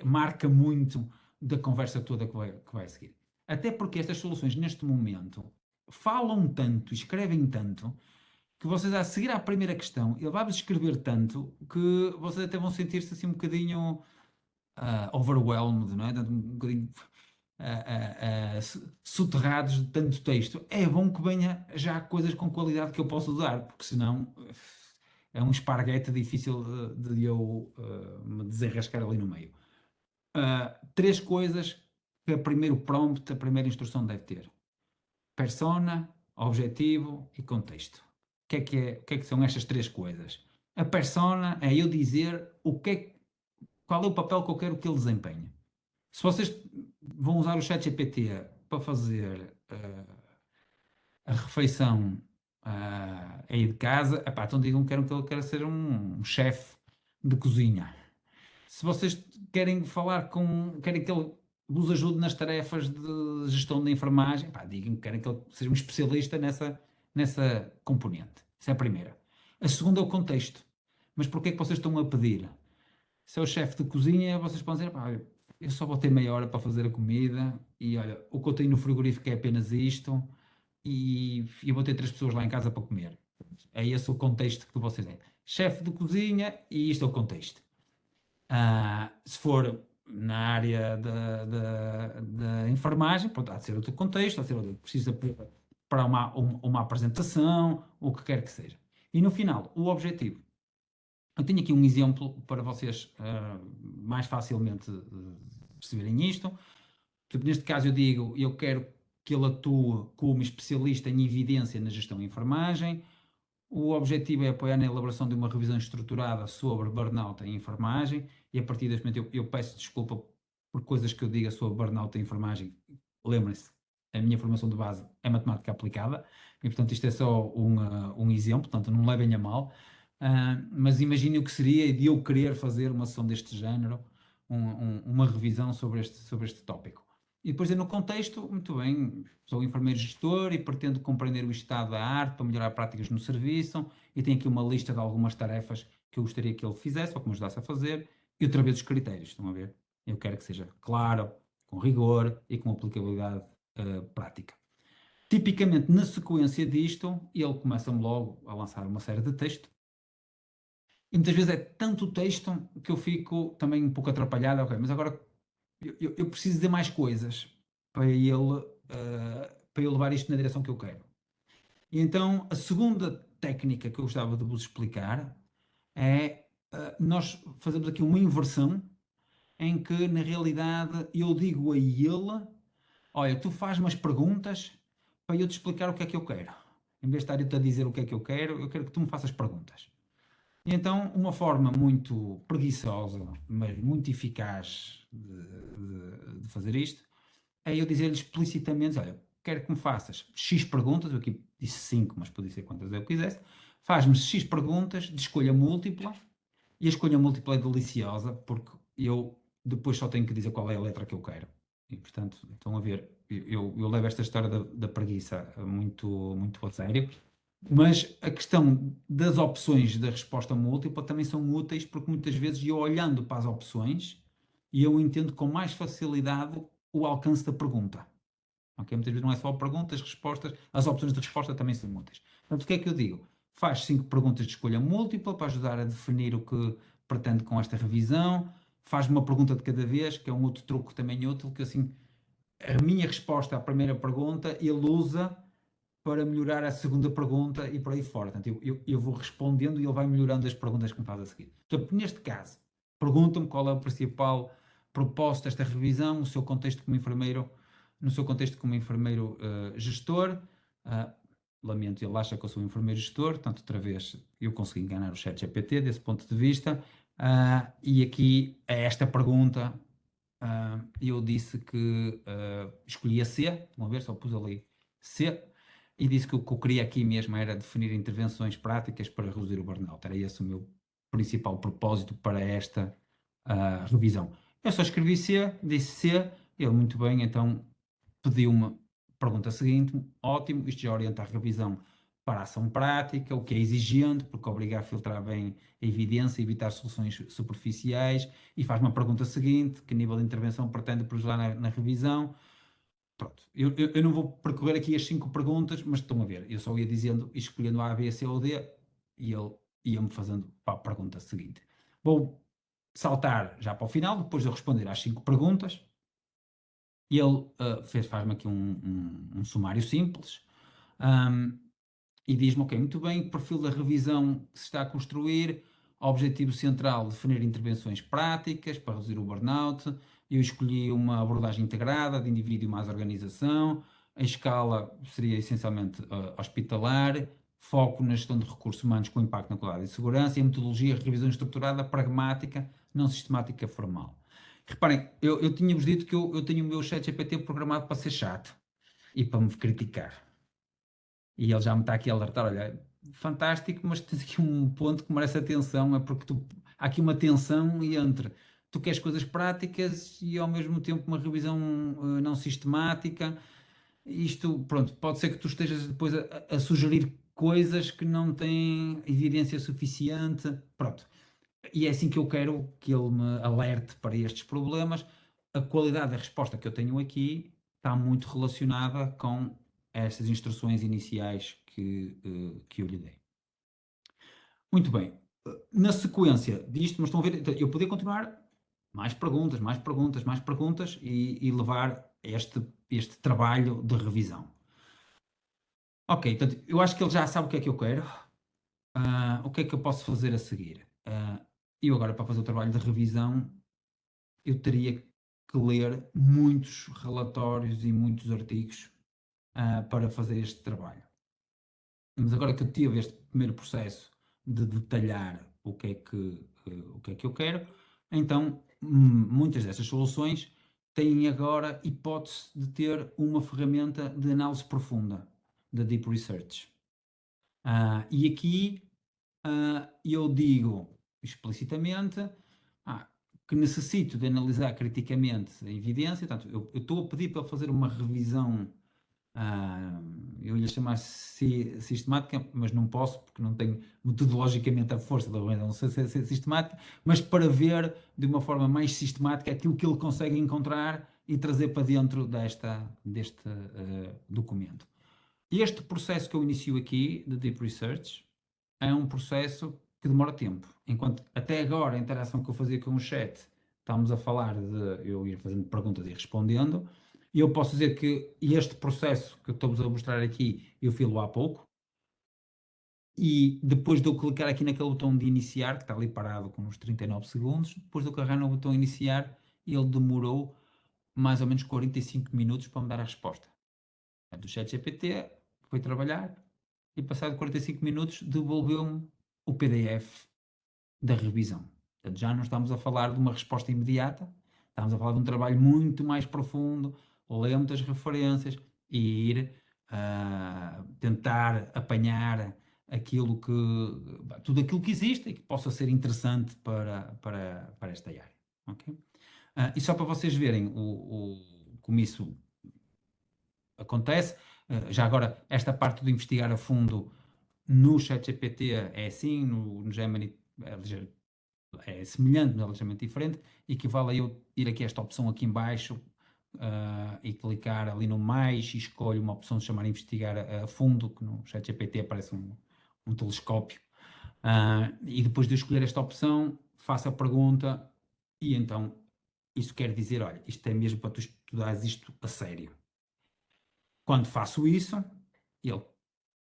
marca muito da conversa toda que vai seguir. Até porque estas soluções, neste momento, falam tanto, escrevem tanto, que vocês, a seguir à primeira questão, ele vai-vos escrever tanto que vocês até vão sentir-se assim um bocadinho overwhelmed, não é? Um bocadinho soterrados de tanto texto. É bom que venha já coisas com qualidade que eu possa usar, porque senão é um esparguete difícil de eu me desenrascar ali no meio. 3 coisas que a primeiro prompt, a primeira instrução deve ter: persona, objetivo e contexto. O que é que são estas 3 coisas? A persona é eu dizer qual é o papel que eu quero que ele desempenhe. Se vocês vão usar o ChatGPT para fazer a refeição aí de casa, então digam que ele quer ser um chefe de cozinha. Se vocês querem querem que ele vos ajude nas tarefas de gestão da enfermagem, digam que querem que ele seja um especialista nessa componente. Essa é a primeira. A segunda é o contexto. Mas porquê é que vocês estão a pedir? Se é o chefe de cozinha, vocês podem dizer, eu só vou ter meia hora para fazer a comida e olha, o que eu tenho no frigorífico é apenas isto e eu vou ter 3 pessoas lá em casa para comer. É esse o contexto que vocês têm. Chefe de cozinha e isto é o contexto. Se for na área da enfermagem, pronto, há de ser outro contexto, há de ser outro, precisa para uma apresentação, o que quer que seja. E no final, o objetivo. Eu tenho aqui um exemplo para vocês mais facilmente perceberem isto. Portanto, neste caso eu digo, eu quero que ele atue como especialista em evidência na gestão de enfermagem. O objetivo é apoiar na elaboração de uma revisão estruturada sobre burnout em enfermagem e a partir deste momento eu peço desculpa por coisas que eu diga sobre burnout em enfermagem. Lembrem-se, a minha formação de base é matemática aplicada e portanto isto é só um exemplo, portanto não levem a mal. Mas imaginem o que seria de eu querer fazer uma sessão deste género, uma revisão sobre este tópico. E depois no contexto, muito bem, sou enfermeiro gestor e pretendo compreender o estado da arte para melhorar práticas no serviço e tenho aqui uma lista de algumas tarefas que eu gostaria que ele fizesse ou que me ajudasse a fazer e outra vez os critérios, estão a ver? Eu quero que seja claro, com rigor e com aplicabilidade prática. Tipicamente, na sequência disto, ele começa-me logo a lançar uma série de texto. E muitas vezes é tanto texto que eu fico também um pouco atrapalhado, ok, mas agora eu preciso de mais coisas para ele levar isto na direção que eu quero. E então, a segunda técnica que eu gostava de vos explicar é nós fazemos aqui uma inversão em que, na realidade, eu digo a ele, olha, tu faz umas perguntas para eu te explicar o que é que eu quero. Em vez de estar eu a dizer o que é que eu quero que tu me faças perguntas. E então, uma forma muito preguiçosa, mas muito eficaz de fazer isto, é eu dizer-lhe explicitamente, olha, quero que me faças X perguntas, eu aqui disse 5, mas podia ser quantas eu quisesse, faz-me X perguntas de escolha múltipla, e a escolha múltipla é deliciosa, porque eu depois só tenho que dizer qual é a letra que eu quero. E, portanto, estão a ver, eu levo esta história da preguiça muito, muito a sério, mas a questão das opções da resposta múltipla também são úteis, porque muitas vezes eu olhando para as opções, e eu entendo com mais facilidade o alcance da pergunta. Okay? Muitas vezes não é só perguntas, respostas, as opções de resposta também são úteis. Portanto, o que é que eu digo? Faz 5 perguntas de escolha múltipla para ajudar a definir o que pretende com esta revisão, faz uma pergunta de cada vez, que é um outro truque também útil, que assim, a minha resposta à primeira pergunta ele usa para melhorar a segunda pergunta e por aí fora. Portanto, eu vou respondendo e ele vai melhorando as perguntas que me faz a seguir. Portanto, neste caso, pergunta-me qual é o principal propósito desta revisão, no seu contexto como enfermeiro, gestor. Lamento, ele acha que eu sou um enfermeiro gestor, portanto, outra vez, eu consegui enganar o ChatGPT desse ponto de vista. E aqui, a esta pergunta, eu disse que escolhia C, vamos ver, só pus ali C, e disse que o que eu queria aqui mesmo era definir intervenções práticas para reduzir o burnout. Era esse o meu principal propósito para esta revisão. Eu só escrevi C, disse C, ele muito bem, então pediu-me pergunta seguinte, ótimo, isto já orienta a revisão para a ação prática, o que é exigente, porque obriga a filtrar bem a evidência, evitar soluções superficiais, e faz-me a pergunta seguinte, que nível de intervenção pretende projetar na revisão. Pronto, eu não vou percorrer aqui as 5 perguntas, mas estão a ver, eu só ia dizendo, escolhendo A, B, C ou D, e ele ia-me fazendo para a pergunta seguinte. Vou saltar já para o final, depois de eu responder às 5 perguntas, e ele faz-me aqui um sumário simples, e diz-me, ok, muito bem, perfil da revisão que se está a construir, objetivo central, definir intervenções práticas para reduzir o burnout. Eu escolhi uma abordagem integrada de indivíduo mais organização, a escala seria essencialmente hospitalar, foco na gestão de recursos humanos com impacto na qualidade e segurança, e a metodologia revisão estruturada, pragmática, não sistemática, formal. Reparem, eu tinha-vos dito que eu tenho o meu ChatGPT programado para ser chato e para me criticar. E ele já me está aqui a alertar, olha, fantástico, mas tens aqui um ponto que merece atenção, é porque há aqui uma tensão entre tu queres coisas práticas e ao mesmo tempo uma revisão não sistemática. Isto, pronto, pode ser que tu estejas depois a sugerir coisas que não têm evidência suficiente, pronto. E é assim que eu quero que ele me alerte para estes problemas. A qualidade da resposta que eu tenho aqui está muito relacionada com estas instruções iniciais que eu lhe dei. Muito bem. Na sequência disto, mas estão a ver, eu podia continuar mais perguntas, mais perguntas, mais perguntas e levar este trabalho de revisão. Ok, portanto, eu acho que ele já sabe o que é que eu quero. O que é que eu posso fazer a seguir? Eu agora, para fazer o trabalho de revisão, eu teria que ler muitos relatórios e muitos artigos para fazer este trabalho. Mas agora que eu tive este primeiro processo de detalhar o que é que eu quero, então muitas destas soluções têm agora hipótese de ter uma ferramenta de análise profunda, da Deep Research. E aqui eu digo explicitamente que necessito de analisar criticamente a evidência, portanto, eu estou a pedir para fazer uma revisão, eu ia chamar sistemática, mas não posso, porque não tenho metodologicamente a força da revisão sistemática, mas para ver de uma forma mais sistemática aquilo que ele consegue encontrar e trazer para dentro deste documento. Este processo que eu inicio aqui, de Deep Research, é um processo que demora tempo. Enquanto até agora a interação que eu fazia com o chat, estamos a falar de eu ir fazendo perguntas e respondendo, e eu posso dizer que este processo que estou-vos a mostrar aqui, eu filo há pouco, e depois de eu clicar aqui naquele botão de iniciar, que está ali parado com uns 39 segundos, depois de eu carregar no botão iniciar, ele demorou mais ou menos 45 minutos para me dar a resposta. Portanto, o ChatGPT foi trabalhar e, passado 45 minutos, devolveu-me o PDF da revisão. Portanto, já não estamos a falar de uma resposta imediata, estamos a falar de um trabalho muito mais profundo, ler muitas referências e ir tentar apanhar tudo aquilo que existe e que possa ser interessante para esta área. Okay? E só para vocês verem como isso acontece, já agora, esta parte de investigar a fundo no ChatGPT é assim, no Gemini é semelhante, mas é ligeiramente diferente, equivale a eu ir aqui a esta opção aqui em baixo e clicar ali no mais e escolho uma opção de chamar investigar a fundo, que no ChatGPT aparece um telescópio. E depois de eu escolher esta opção, faço a pergunta e então isso quer dizer, olha, isto é mesmo para tu estudares isto a sério. Quando faço isso, ele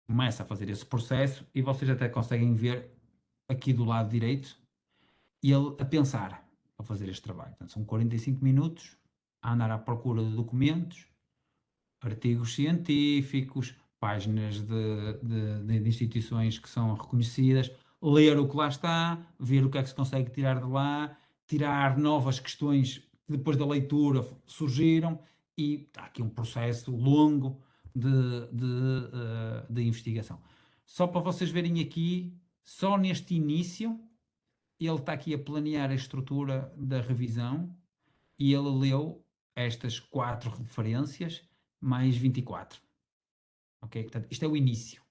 começa a fazer esse processo e vocês até conseguem ver aqui do lado direito ele a pensar a fazer este trabalho. Portanto, são 45 minutos a andar à procura de documentos, artigos científicos, páginas de instituições que são reconhecidas, ler o que lá está, ver o que é que se consegue tirar de lá, tirar novas questões que depois da leitura surgiram e há aqui um processo longo de investigação. Só para vocês verem aqui, só neste início, ele está aqui a planear a estrutura da revisão e ele leu estas 4 referências mais 24. Ok? Portanto, isto é o início.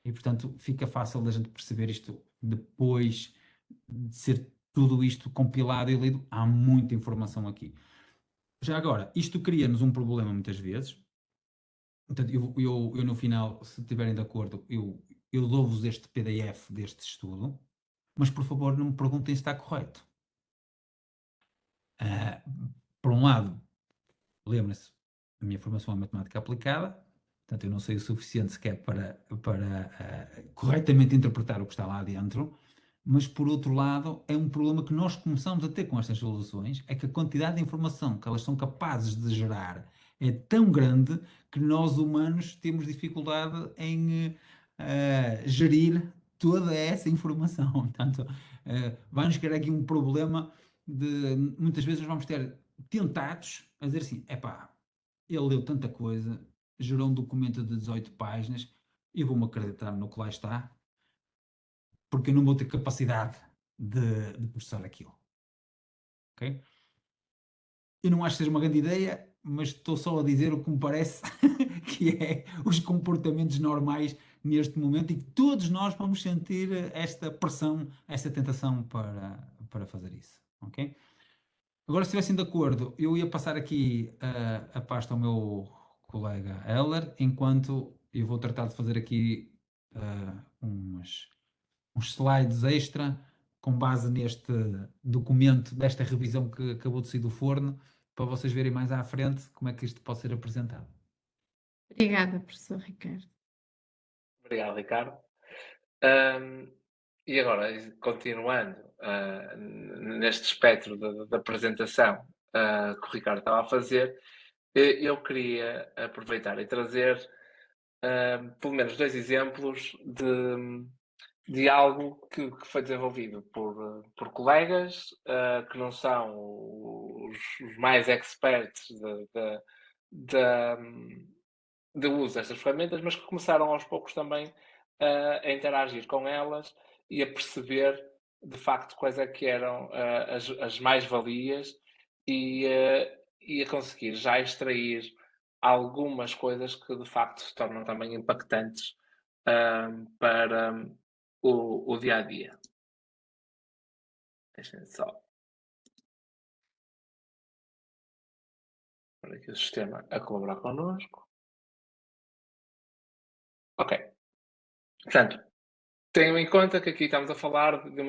E, portanto, fica fácil da gente perceber isto depois de ser tudo isto compilado e lido. Há muita informação aqui. Já agora, isto cria-nos um problema muitas vezes. Portanto, eu no final, se estiverem de acordo, eu dou-vos este PDF deste estudo, mas por favor não me perguntem se está correto. Por um lado, lembre-se, a minha formação é matemática aplicada, portanto eu não sei o suficiente sequer para corretamente interpretar o que está lá dentro, mas por outro lado é um problema que nós começamos a ter com estas soluções, é que a quantidade de informação que elas são capazes de gerar é tão grande que nós humanos temos dificuldade em gerir toda essa informação. Portanto, vai-nos criar aqui um problema de, muitas vezes nós vamos ter tentados a dizer assim, epá, ele leu tanta coisa, gerou um documento de 18 páginas, eu vou-me acreditar no que lá está, porque eu não vou ter capacidade de processar aquilo. Ok? Eu não acho que seja uma grande ideia, mas estou só a dizer o que me parece que é os comportamentos normais neste momento e que todos nós vamos sentir esta pressão, esta tentação para fazer isso. Ok? Agora, se estivessem de acordo, eu ia passar aqui a pasta ao meu colega Heller, enquanto eu vou tratar de fazer aqui uns slides extra com base neste documento, desta revisão que acabou de sair do forno, para vocês verem mais à frente como é que isto pode ser apresentado. Obrigada, professor Ricardo. Obrigado, Ricardo. E agora, continuando neste espectro da apresentação que o Ricardo estava a fazer, eu queria aproveitar e trazer pelo menos 2 exemplos de algo que foi desenvolvido por colegas que não são os mais experts de uso destas ferramentas, mas que começaram aos poucos também a interagir com elas e a perceber de facto quais é que eram as mais-valias e a conseguir já extrair algumas coisas que de facto se tornam também impactantes para o dia a dia. Deixem só. Para aqui o sistema a colaborar connosco. Ok. Portanto, tenham em conta que aqui estamos a falar de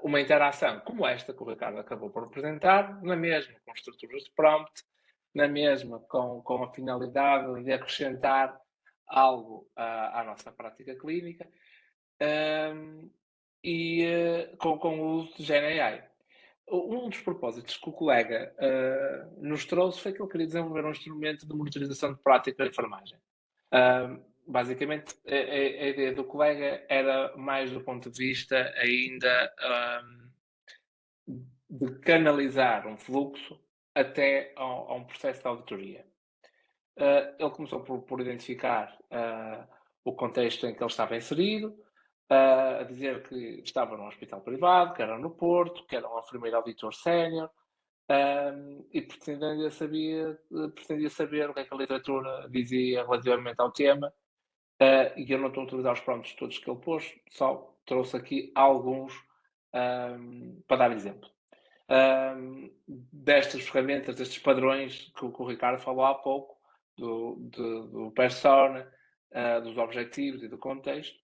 uma interação como esta que o Ricardo acabou por apresentar, na mesma com estruturas de prompt, na mesma com a finalidade de acrescentar algo à nossa prática clínica e com o uso de GenAI. um dos propósitos que o colega nos trouxe foi que ele queria desenvolver um instrumento de monitorização de prática da enfermagem. Basicamente, a ideia do colega era mais do ponto de vista ainda de canalizar um fluxo até a um processo de auditoria. Ele começou por identificar o contexto em que ele estava inserido, a dizer que estava num hospital privado, que era no Porto, que era um enfermeiro auditor sénior, e pretendia saber o que é que a literatura dizia relativamente ao tema, e eu não estou a utilizar os prompts todos que ele pôs, só trouxe aqui alguns para dar exemplo. Destas ferramentas, destes padrões que o Ricardo falou há pouco, do persona, dos objetivos e do contexto,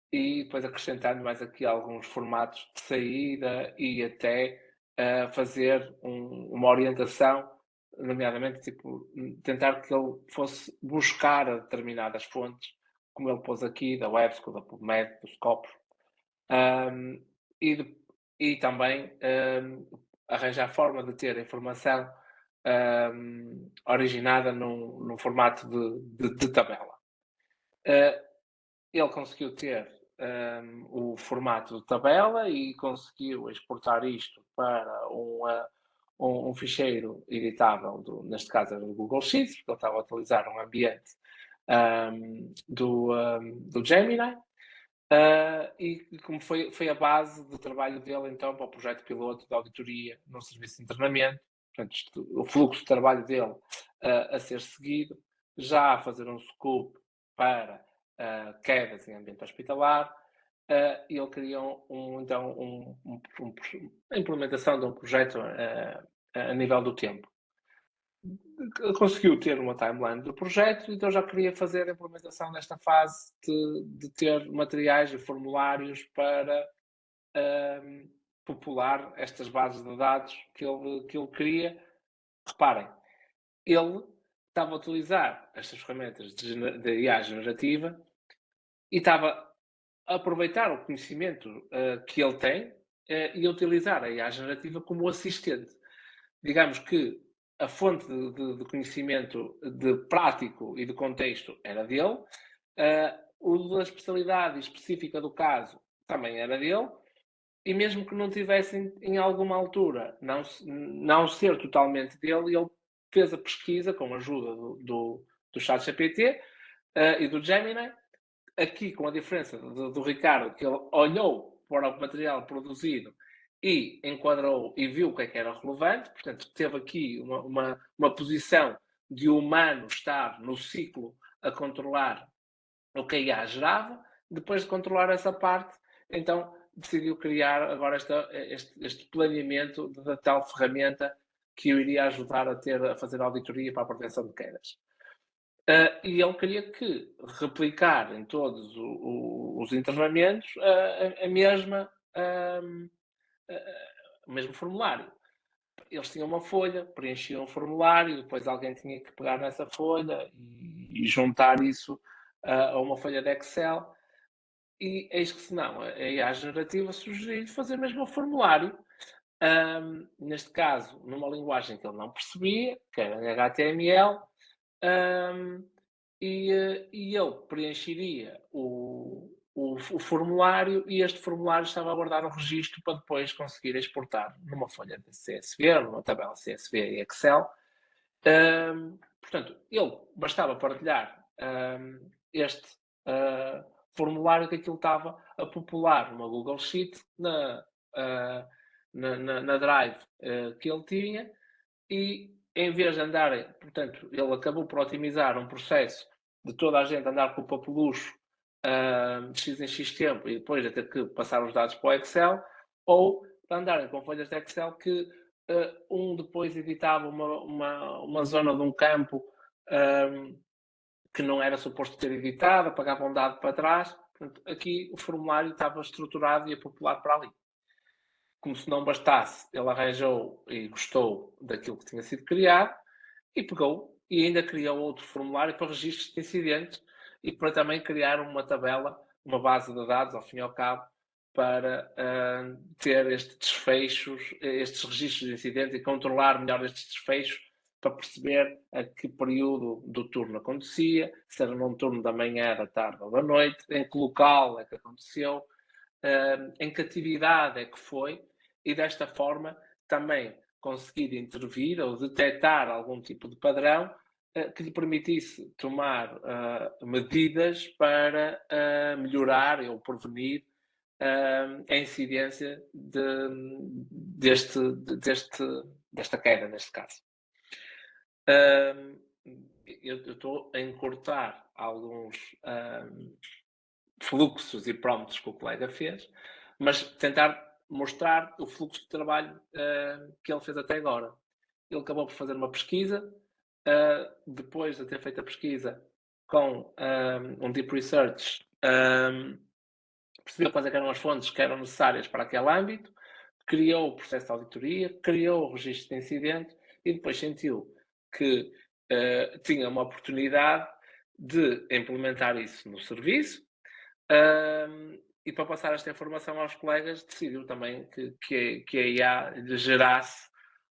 e depois acrescentando mais aqui alguns formatos de saída e até fazer uma orientação, nomeadamente tipo, tentar que ele fosse buscar determinadas fontes, como ele pôs aqui, da WebSchool, da PubMed, do Scopus, e também arranjar forma de ter informação originada num formato de tabela. Ele conseguiu ter o formato de tabela e conseguiu exportar isto para um ficheiro editável, neste caso era do Google Sheets, porque ele estava a utilizar um ambiente do Gemini. E como foi a base do trabalho dele, então, para o projeto piloto de auditoria no serviço de internamento, portanto, o fluxo de trabalho dele a ser seguido, já a fazer um scope para quedas em ambiente hospitalar, e ele criou a implementação de um projeto a nível do tempo. Conseguiu ter uma timeline do projeto, então já queria fazer a implementação nesta fase de ter materiais e formulários para popular estas bases de dados que ele queria. Reparem, ele estava a utilizar estas ferramentas de IA generativa e estava a aproveitar o conhecimento que ele tem e a utilizar a IA generativa como assistente. Digamos que a fonte de conhecimento prático e de contexto era dele, o da especialidade específica do caso também era dele, e mesmo que não tivesse em alguma altura não ser totalmente dele, ele fez a pesquisa com a ajuda do ChatGPT e do Gemini, aqui com a diferença do Ricardo, que ele olhou para o material produzido e enquadrou e viu o que é que era relevante, portanto teve aqui uma posição de humano estar no ciclo a controlar o que a IA gerava. Depois de controlar essa parte, então decidiu criar agora este planeamento da tal ferramenta que o iria ajudar a fazer a auditoria para a prevenção de quedas. E ele queria que replicar em todos os internamentos o mesmo formulário. Eles tinham uma folha, preenchiam o formulário, depois alguém tinha que pegar nessa folha e juntar isso a uma folha de Excel. E eis que, se não, a IA generativa sugeriu fazer mesmo o formulário, neste caso, numa linguagem que ele não percebia, que era em HTML, e ele preencheria o formulário, e este formulário estava a guardar o registro para depois conseguir exportar numa folha de CSV, numa tabela CSV e Excel. Portanto, ele bastava partilhar este formulário, que aquilo estava a popular numa Google Sheet, na Drive que ele tinha, e em vez de andarem, portanto, ele acabou por otimizar um processo de toda a gente andar com o papelucho de X em X tempo e depois de ter que passar os dados para o Excel, ou andarem com folhas de Excel que depois editava uma zona de um campo que não era suposto ter editado, apagava um dado para trás. Portanto, aqui o formulário estava estruturado e a popular para ali. Como se não bastasse, ele arranjou e gostou daquilo que tinha sido criado e pegou e ainda criou outro formulário para registros de incidentes e para também criar uma tabela, uma base de dados, ao fim e ao cabo, para ter estes registros de incidente e controlar melhor estes desfechos para perceber a que período do turno acontecia, se era num turno da manhã, da tarde ou da noite, em que local é que aconteceu, em que atividade é que foi, e desta forma também conseguir intervir ou detectar algum tipo de padrão que lhe permitisse tomar medidas para melhorar ou prevenir a incidência desta queda, neste caso. Eu estou a encurtar alguns fluxos e prompts que o colega fez, mas tentar mostrar o fluxo de trabalho que ele fez até agora. Ele acabou por fazer uma pesquisa, depois de ter feito a pesquisa com um deep research, percebeu quais eram as fontes que eram necessárias para aquele âmbito, criou o processo de auditoria, criou o registro de incidente e depois sentiu que tinha uma oportunidade de implementar isso no serviço, e para passar esta informação aos colegas decidiu também que a IA lhe gerasse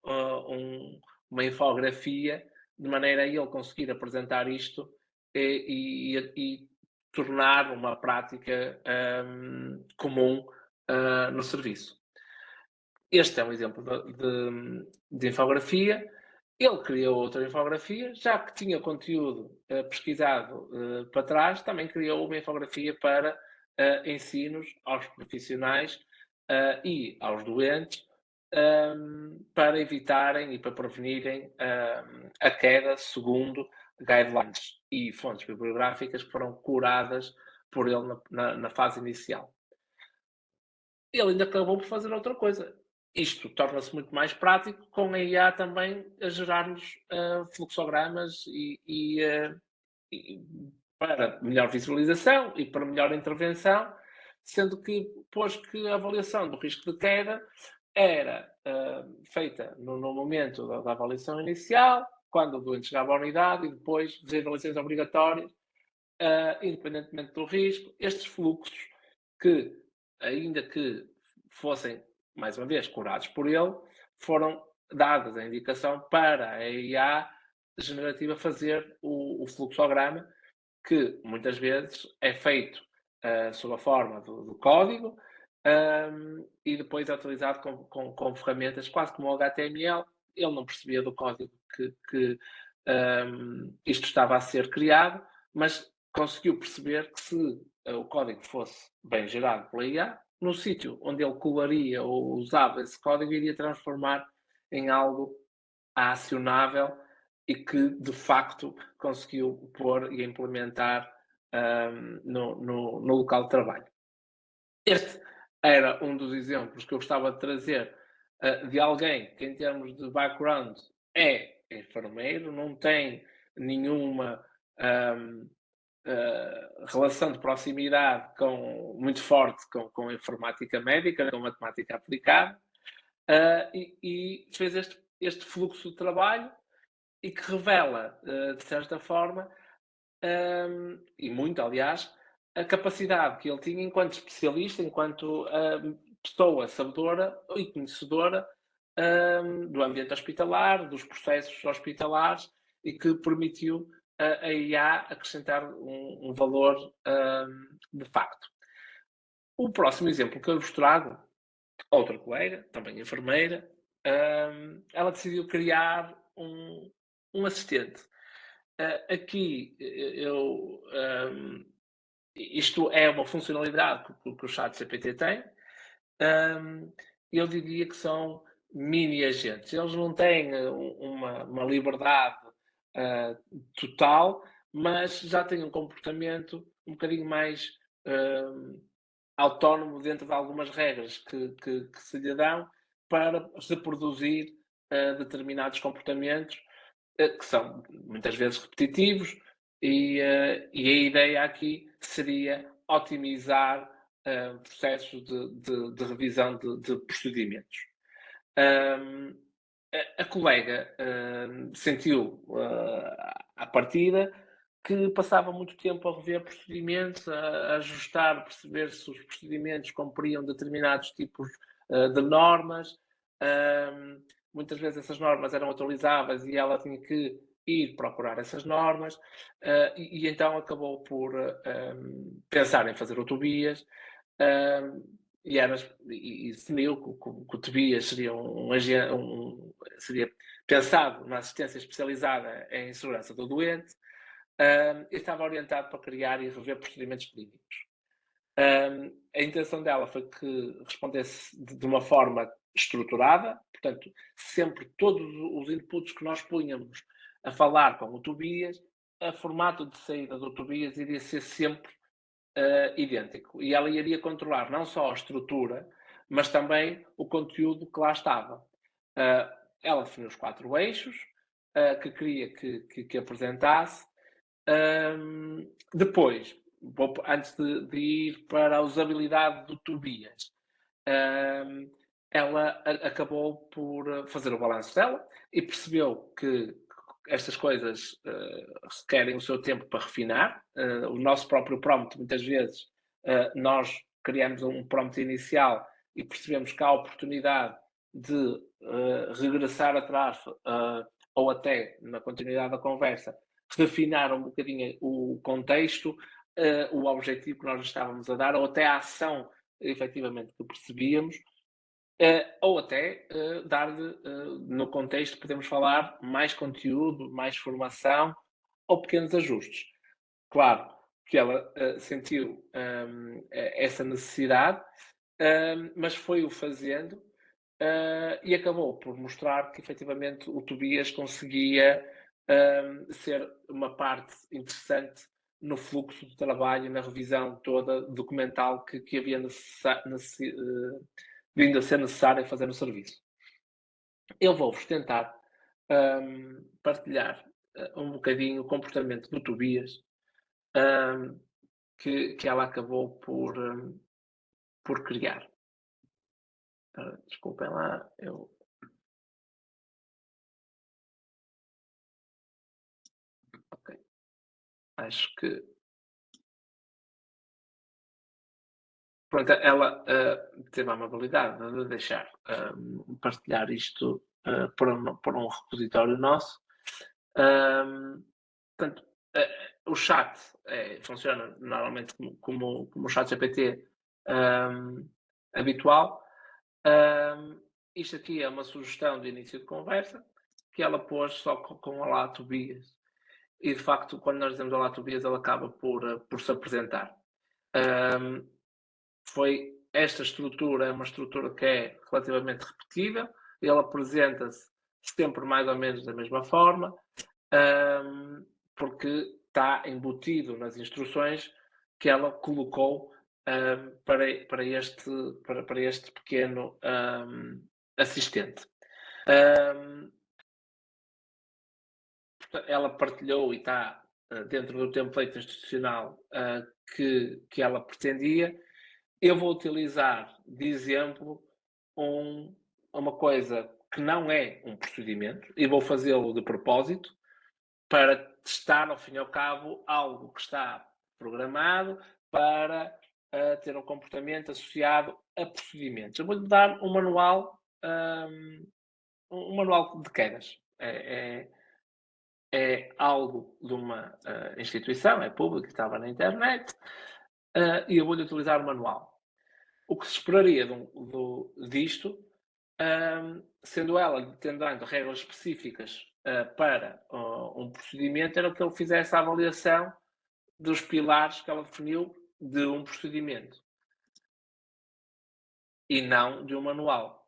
uma infografia de maneira a ele conseguir apresentar isto e tornar uma prática comum no serviço. Este é um exemplo de infografia. Ele criou outra infografia, já que tinha conteúdo pesquisado para trás, também criou uma infografia para ensinos aos profissionais e aos doentes para evitarem e para prevenirem a queda segundo guidelines e fontes bibliográficas que foram curadas por ele na fase inicial. Ele ainda acabou por fazer outra coisa. Isto torna-se muito mais prático com a IA também a gerar-nos fluxogramas e para melhor visualização e para melhor intervenção, sendo que pôs que a avaliação do risco de queda era feita no momento da avaliação inicial, quando o doente chegava à unidade, e depois das avaliações obrigatórias, independentemente do risco. Estes fluxos que, ainda que fossem, mais uma vez, curados por ele, foram dadas a indicação para a IA generativa fazer o fluxograma, que muitas vezes é feito sob a forma do código e depois é utilizado com ferramentas quase como o HTML. Ele não percebia do código que isto estava a ser criado, mas conseguiu perceber que se o código fosse bem gerado pela IA, no sítio onde ele colaria ou usava esse código, iria transformar em algo acionável e que, de facto, conseguiu pôr e implementar no local de trabalho. Este era um dos exemplos que eu gostava de trazer de alguém que, em termos de background, é enfermeiro, não tem nenhuma relação de proximidade muito forte com a informática médica, com a matemática aplicada, e fez este fluxo de trabalho e que revela, de certa forma, e muito, aliás, a capacidade que ele tinha enquanto especialista, enquanto pessoa sabedora e conhecedora do ambiente hospitalar, dos processos hospitalares, e que permitiu a IA acrescentar um valor de facto. O próximo exemplo que eu vos trago, outra colega, também enfermeira, ela decidiu criar um assistente. Aqui isto é uma funcionalidade que o ChatGPT tem. Eu diria que são mini agentes. Eles não têm uma liberdade total, mas já têm um comportamento um bocadinho mais autónomo dentro de algumas regras que se lhe dão para reproduzir determinados comportamentos que são muitas vezes repetitivos e a ideia aqui seria otimizar processos de revisão de procedimentos. A colega sentiu à partida que passava muito tempo a rever procedimentos, a ajustar, perceber se os procedimentos cumpriam determinados tipos de normas. Muitas vezes essas normas eram atualizáveis e ela tinha que ir procurar essas normas, e então acabou por pensar em fazer o Tobias, e definiu que o Tobias seria seria pensado na assistência especializada em segurança do doente, e estava orientado para criar e rever procedimentos clínicos. A intenção dela foi que respondesse de uma forma estruturada, portanto, sempre todos os inputs que nós punhamos a falar com o Tobias, a formato de saída do Tobias iria ser sempre idêntico. E ela iria controlar não só a estrutura, mas também o conteúdo que lá estava. Ela definiu os 4 eixos que queria que apresentasse. Depois, antes de ir para a usabilidade do Tobias, ela acabou por fazer o balanço dela e percebeu que estas coisas requerem o seu tempo para refinar. O nosso próprio prompt, muitas vezes, nós criamos um prompt inicial e percebemos que há a oportunidade de regressar atrás ou até, na continuidade da conversa, refinar um bocadinho o contexto, o objetivo que nós estávamos a dar, ou até a ação, efetivamente, que percebíamos, ou até dar-lhe, no contexto, podemos falar, mais conteúdo, mais formação, ou pequenos ajustes. Claro que ela sentiu essa necessidade, mas foi-o fazendo, e acabou por mostrar que, efetivamente, o Tobias conseguia ser uma parte interessante no fluxo de trabalho, na revisão toda documental que havia vindo a ser necessário fazer no serviço. Eu vou-vos tentar partilhar um bocadinho o comportamento do Tobias que ela acabou por criar. Desculpem lá, Ok. Acho que... Pronto, ela teve a amabilidade de deixar partilhar isto por um repositório nosso. Portanto, o chat funciona normalmente como o chat GPT habitual. Isto aqui é uma sugestão de início de conversa que ela pôs só com Olá Tobias. E, de facto, quando nós dizemos Olá Tobias, ele acaba por se apresentar. Esta estrutura é uma estrutura que é relativamente repetível. Ele apresenta-se sempre mais ou menos da mesma forma, porque está embutido nas instruções que ela colocou para este pequeno assistente. Ela partilhou e está dentro do template institucional que ela pretendia. Eu vou utilizar de exemplo uma coisa que não é um procedimento e vou fazê-lo de propósito para testar, ao fim e ao cabo, algo que está programado para ter um comportamento associado a procedimentos. Eu vou-lhe dar um manual de quedas. É algo de uma instituição, é público, estava na internet, e eu vou-lhe utilizar o manual. O que se esperaria disto, sendo ela tendo regras específicas para um procedimento, era que ele fizesse a avaliação dos pilares que ela definiu de um procedimento e não de um manual.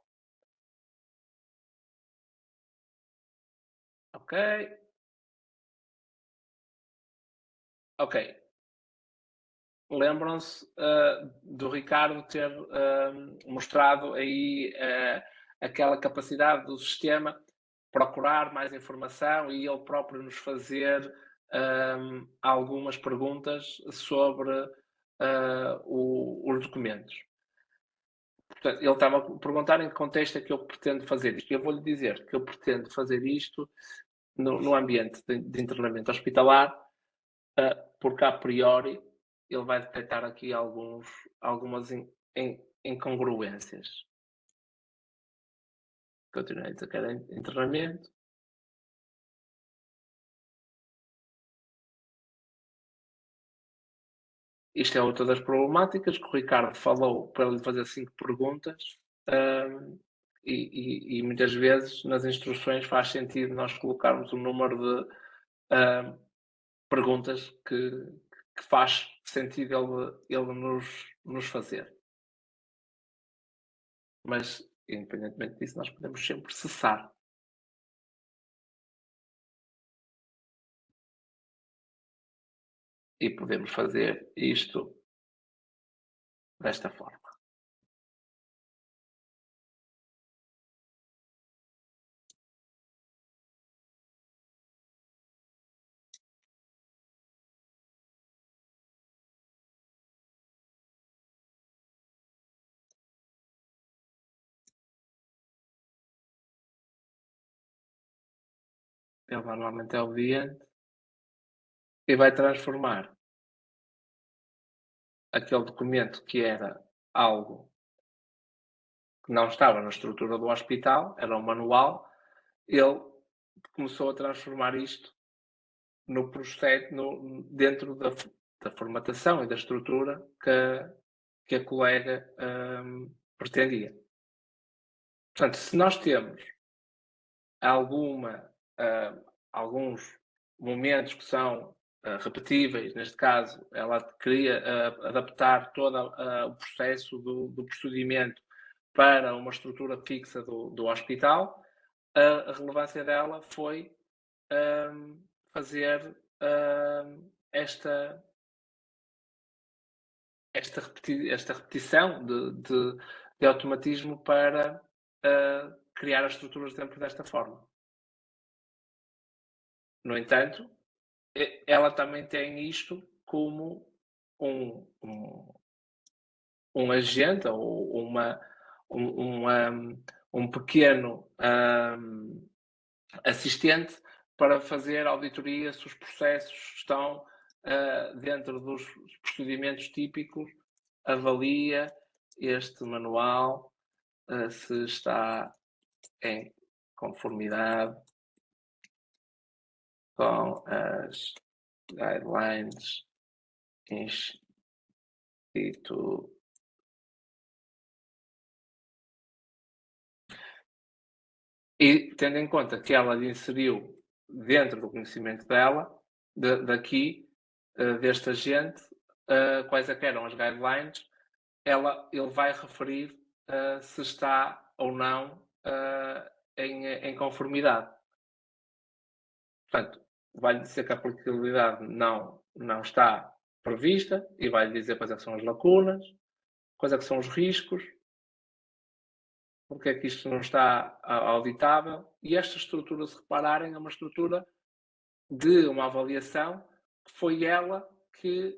Ok. Lembram-se do Ricardo ter mostrado aí aquela capacidade do sistema procurar mais informação e ele próprio nos fazer algumas perguntas sobre os documentos. Portanto, ele estava a perguntar em que contexto é que eu pretendo fazer isto. Eu vou-lhe dizer que eu pretendo fazer isto no ambiente de internamento hospitalar, porque a priori ele vai detectar aqui algumas incongruências. Continuei a dizer que era internamento. Isto é outra das problemáticas que o Ricardo falou para lhe fazer 5 perguntas, e muitas vezes nas instruções faz sentido nós colocarmos um número de perguntas que faz sentido ele nos fazer. Mas, independentemente disso, nós podemos sempre cessar. E podemos fazer isto desta forma. Ele normalmente é obediente e vai transformar aquele documento que era algo que não estava na estrutura do hospital, era um manual, ele começou a transformar isto no processo, dentro da formatação e da estrutura que a colega pretendia. Portanto, se nós temos alguns momentos que são repetíveis, neste caso, ela queria adaptar todo o processo do procedimento para uma estrutura fixa do hospital, a relevância dela foi fazer esta repetição de automatismo para criar as estruturas dentro desta forma. No entanto, ela também tem isto como um agente ou um pequeno assistente para fazer auditoria se os processos estão dentro dos procedimentos típicos, avalia este manual se está em conformidade com as guidelines instituídas. E tendo em conta que ela lhe inseriu dentro do conhecimento dela, deste agente, quais é que eram as guidelines, ele vai referir se está ou não em conformidade. Portanto, vai-lhe dizer que a aplicabilidade não está prevista e vai-lhe dizer quais é que são as lacunas, quais é que são os riscos, porque é que isto não está auditável. E esta estrutura, se repararem, é uma estrutura de uma avaliação que foi ela que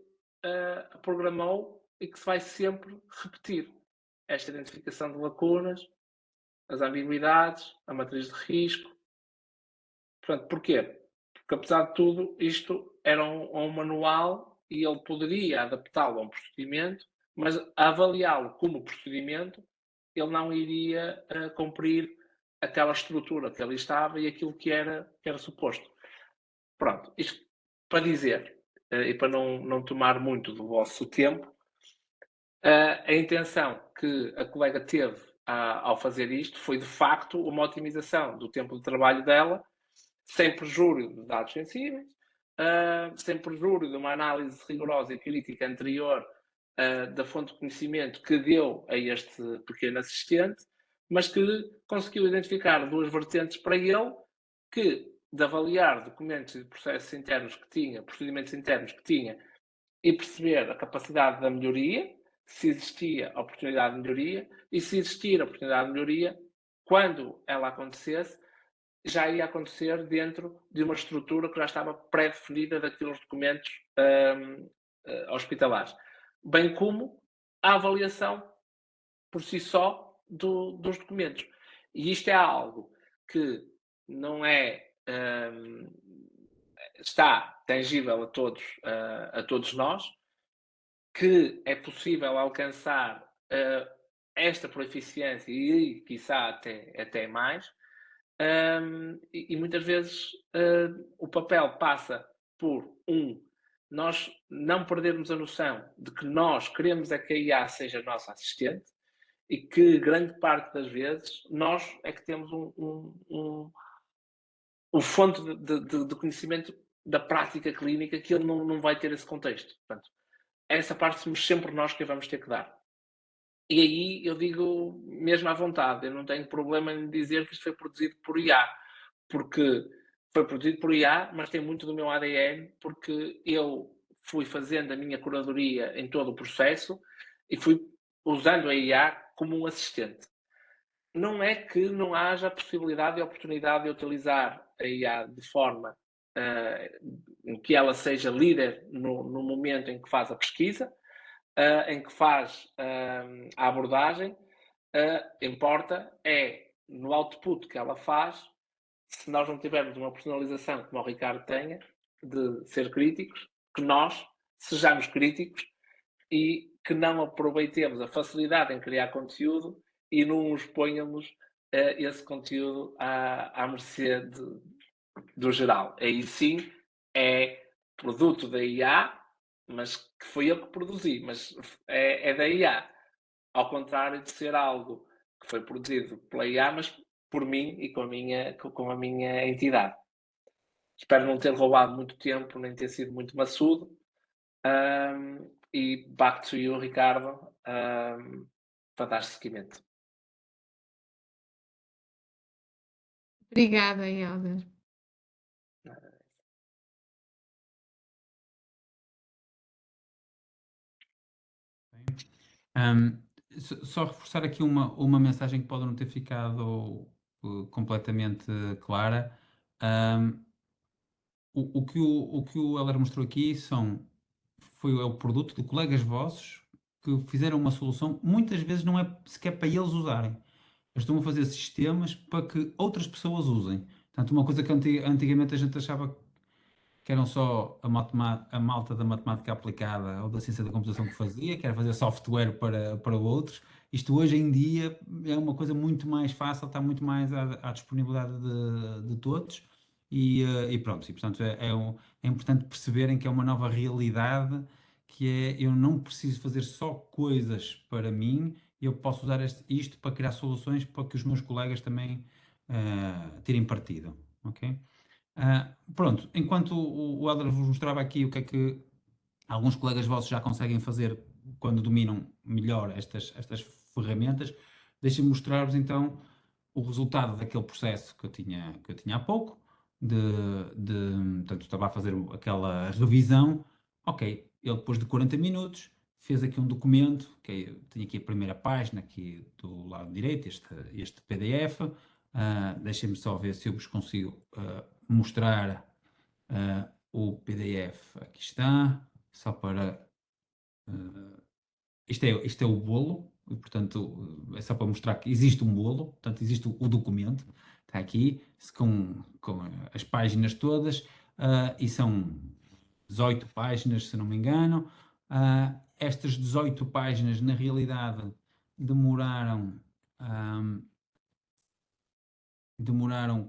programou e que se vai sempre repetir. Esta identificação de lacunas, as ambiguidades, a matriz de risco. Portanto, porquê? Porque, apesar de tudo, isto era um manual e ele poderia adaptá-lo a um procedimento, mas avaliá-lo como procedimento, ele não iria cumprir aquela estrutura que ali estava e aquilo que era suposto. Pronto, isto para dizer, e para não tomar muito do vosso tempo, a intenção que a colega teve ao fazer isto foi, de facto, uma otimização do tempo de trabalho dela, sem prejuízo de dados sensíveis, sem prejuízo de uma análise rigorosa e crítica anterior da fonte de conhecimento que deu a este pequeno assistente, mas que conseguiu identificar 2 vertentes para ele, que de avaliar documentos e processos internos que tinha, procedimentos internos que tinha, e perceber a capacidade da melhoria, se existia oportunidade de melhoria, e se existir oportunidade de melhoria, quando ela acontecesse, já ia acontecer dentro de uma estrutura que já estava pré-definida daqueles documentos hospitalares. Bem como a avaliação por si só dos documentos. E isto é algo que não está tangível a todos nós, que é possível alcançar esta proficiência e, quiçá, até mais, e muitas vezes o papel passa por nós não perdermos a noção de que nós queremos é que a IA seja nossa assistente e que grande parte das vezes nós é que temos o fonte de conhecimento da prática clínica que ele não vai ter esse contexto. Portanto, essa parte somos sempre nós que a vamos ter que dar. E aí eu digo mesmo à vontade, eu não tenho problema em dizer que isto foi produzido por IA, porque foi produzido por IA, mas tem muito do meu ADN, porque eu fui fazendo a minha curadoria em todo o processo e fui usando a IA como um assistente. Não é que não haja a possibilidade e a oportunidade de utilizar a IA de forma em que ela seja líder no momento em que faz a pesquisa, em que faz a abordagem, importa no output que ela faz, se nós não tivermos uma personalização como o Ricardo tenha, de ser críticos, que nós sejamos críticos e que não aproveitemos a facilidade em criar conteúdo e não os ponhamos esse conteúdo à mercê do geral. Aí sim é produto da IA, mas que foi eu que produzi, mas é da IA. Ao contrário de ser algo que foi produzido pela IA, mas por mim e com a minha entidade. Espero não ter roubado muito tempo, nem ter sido muito maçudo. E back to you, Ricardo. Fantástico seguimento. Obrigada, Helder. Só reforçar aqui uma mensagem que pode não ter ficado completamente clara. O que o Helder mostrou aqui é o produto de colegas vossos que fizeram uma solução, muitas vezes não é sequer para eles usarem. Eles estão a fazer sistemas para que outras pessoas usem. Portanto, uma coisa que antigamente a gente achava que eram só a malta da matemática aplicada ou da ciência da computação que fazia, que era fazer software para outros. Isto hoje em dia é uma coisa muito mais fácil, está muito mais à disponibilidade de todos e pronto. E, portanto, é importante perceberem que é uma nova realidade, que é eu não preciso fazer só coisas para mim, eu posso usar isto para criar soluções para que os meus colegas também tirem partido, ok? Pronto, enquanto o Helder vos mostrava aqui o que é que alguns colegas vossos já conseguem fazer quando dominam melhor estas ferramentas, deixem-me mostrar-vos então o resultado daquele processo que eu tinha há pouco, portanto, estava a fazer aquela revisão. Ok, ele depois de 40 minutos fez aqui um documento, que tem aqui a primeira página, aqui do lado direito, este PDF. Deixem-me só ver se eu vos consigo mostrar o PDF. Aqui está, só para... Isto é o bolo, e, portanto, é só para mostrar que existe um bolo, portanto, existe o documento, está aqui, com as páginas todas, e são 18 páginas, se não me engano. Estas 18 páginas, na realidade, demoraram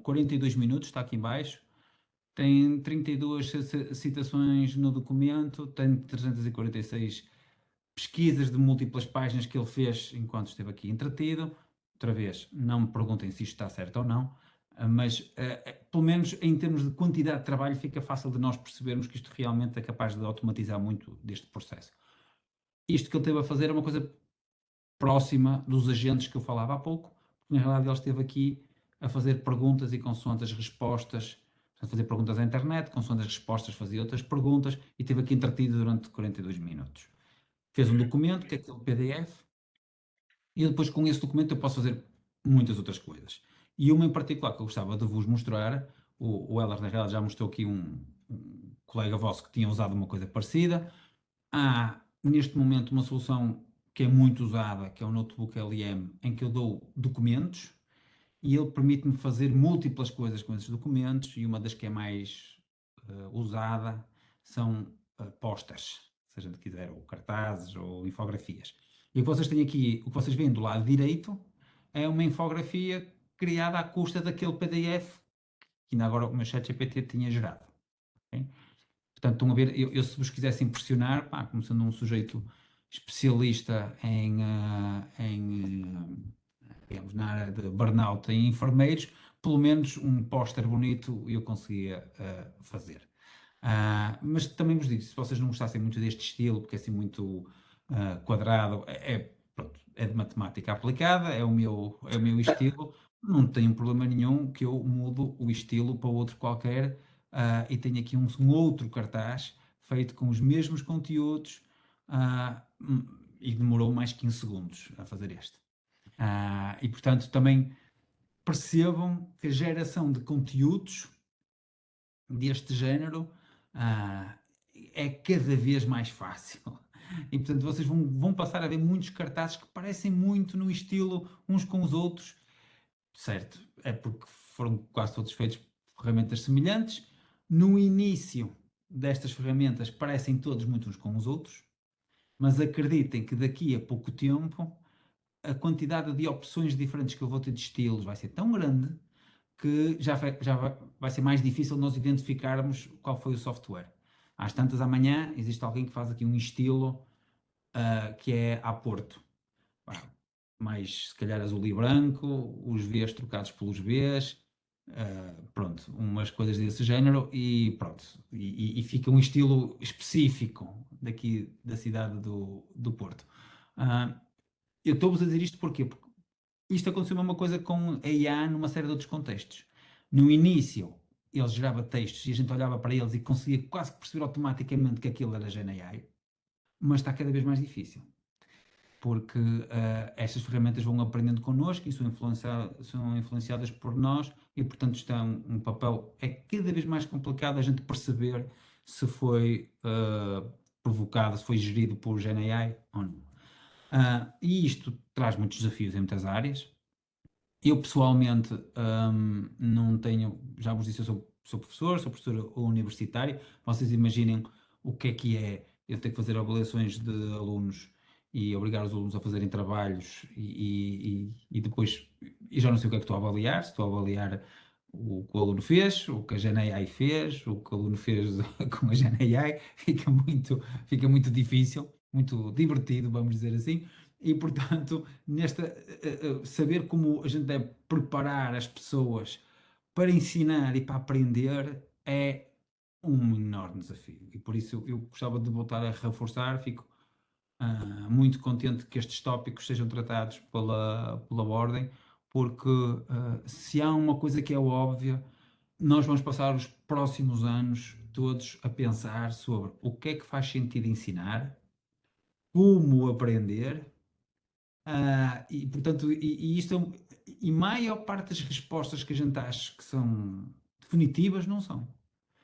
42 minutos, está aqui em baixo. Tem 32 citações no documento, tem 346 pesquisas de múltiplas páginas que ele fez enquanto esteve aqui entretido. Outra vez, não me perguntem se isto está certo ou não, mas pelo menos em termos de quantidade de trabalho fica fácil de nós percebermos que isto realmente é capaz de automatizar muito deste processo. Isto que ele teve a fazer é uma coisa próxima dos agentes que eu falava há pouco, porque na realidade ele esteve aqui a fazer perguntas e consoante as respostas, a fazer perguntas à internet, consoante as respostas fazia outras perguntas e esteve aqui entretido durante 42 minutos. Fez um documento, que é aquele PDF, e depois com esse documento eu posso fazer muitas outras coisas. E uma em particular que eu gostava de vos mostrar, o Helder na realidade já mostrou aqui um colega vosso que tinha usado uma coisa parecida. Há neste momento uma solução que é muito usada, que é o Notebook LM, em que eu dou documentos e ele permite-me fazer múltiplas coisas com esses documentos, e uma das que é mais usada são posters, se a gente quiser, ou cartazes, ou infografias. E o que vocês têm aqui, o que vocês veem do lado direito, é uma infografia criada à custa daquele PDF que ainda agora o meu ChatGPT tinha gerado. Okay? Portanto, estão a ver, eu se vos quisesse impressionar, pá, como sendo um sujeito especialista digamos, na área de burnout em enfermeiros, pelo menos um póster bonito eu conseguia fazer. Mas também vos digo, se vocês não gostassem muito deste estilo, porque é assim muito quadrado, pronto, é de matemática aplicada, é o meu estilo, não tenho problema nenhum que eu mudo o estilo para outro qualquer, e tenho aqui um outro cartaz feito com os mesmos conteúdos, e demorou mais 15 segundos a fazer este. E portanto também percebam que a geração de conteúdos deste género é cada vez mais fácil. E portanto vocês vão passar a ver muitos cartazes que parecem muito no estilo uns com os outros, certo? É porque foram quase todos feitos por ferramentas semelhantes. No início destas ferramentas parecem todos muito uns com os outros, mas acreditem que daqui a pouco tempo a quantidade de opções diferentes que eu vou ter de estilos vai ser tão grande que já vai ser mais difícil nós identificarmos qual foi o software. Às tantas amanhã existe alguém que faz aqui um estilo que é a Porto. Mais se calhar azul e branco, os Vs trocados pelos Bs, pronto, umas coisas desse género e pronto. E fica um estilo específico daqui da cidade do Porto. Eu estou-vos a dizer isto porquê? Porque isto aconteceu a mesma coisa com a IA numa série de outros contextos. No início, ele gerava textos e a gente olhava para eles e conseguia quase perceber automaticamente que aquilo era GenAI, mas está cada vez mais difícil. Porque estas ferramentas vão aprendendo connosco e são influenciadas por nós e, portanto, está um papel... É cada vez mais complicado a gente perceber se foi provocado, se foi gerido por GenAI ou não. E isto traz muitos desafios em muitas áreas. Eu, pessoalmente, não tenho... Já vos disse, eu sou professor universitário. Vocês imaginem o que é eu ter que fazer avaliações de alunos e obrigar os alunos a fazerem trabalhos e depois eu já não sei o que é que estou a avaliar, se estou a avaliar o que o aluno fez, o que a GenAI fez, o que o aluno fez com a GenAI, fica muito difícil, muito divertido, vamos dizer assim, e portanto, saber como a gente deve preparar as pessoas para ensinar e para aprender é um enorme desafio, e por isso eu gostava de voltar a reforçar, fico muito contente que estes tópicos sejam tratados pela ordem, porque se há uma coisa que é óbvia, nós vamos passar os próximos anos todos a pensar sobre o que é que faz sentido ensinar, como aprender, e portanto, isto e maior parte das respostas que a gente acha que são definitivas não são.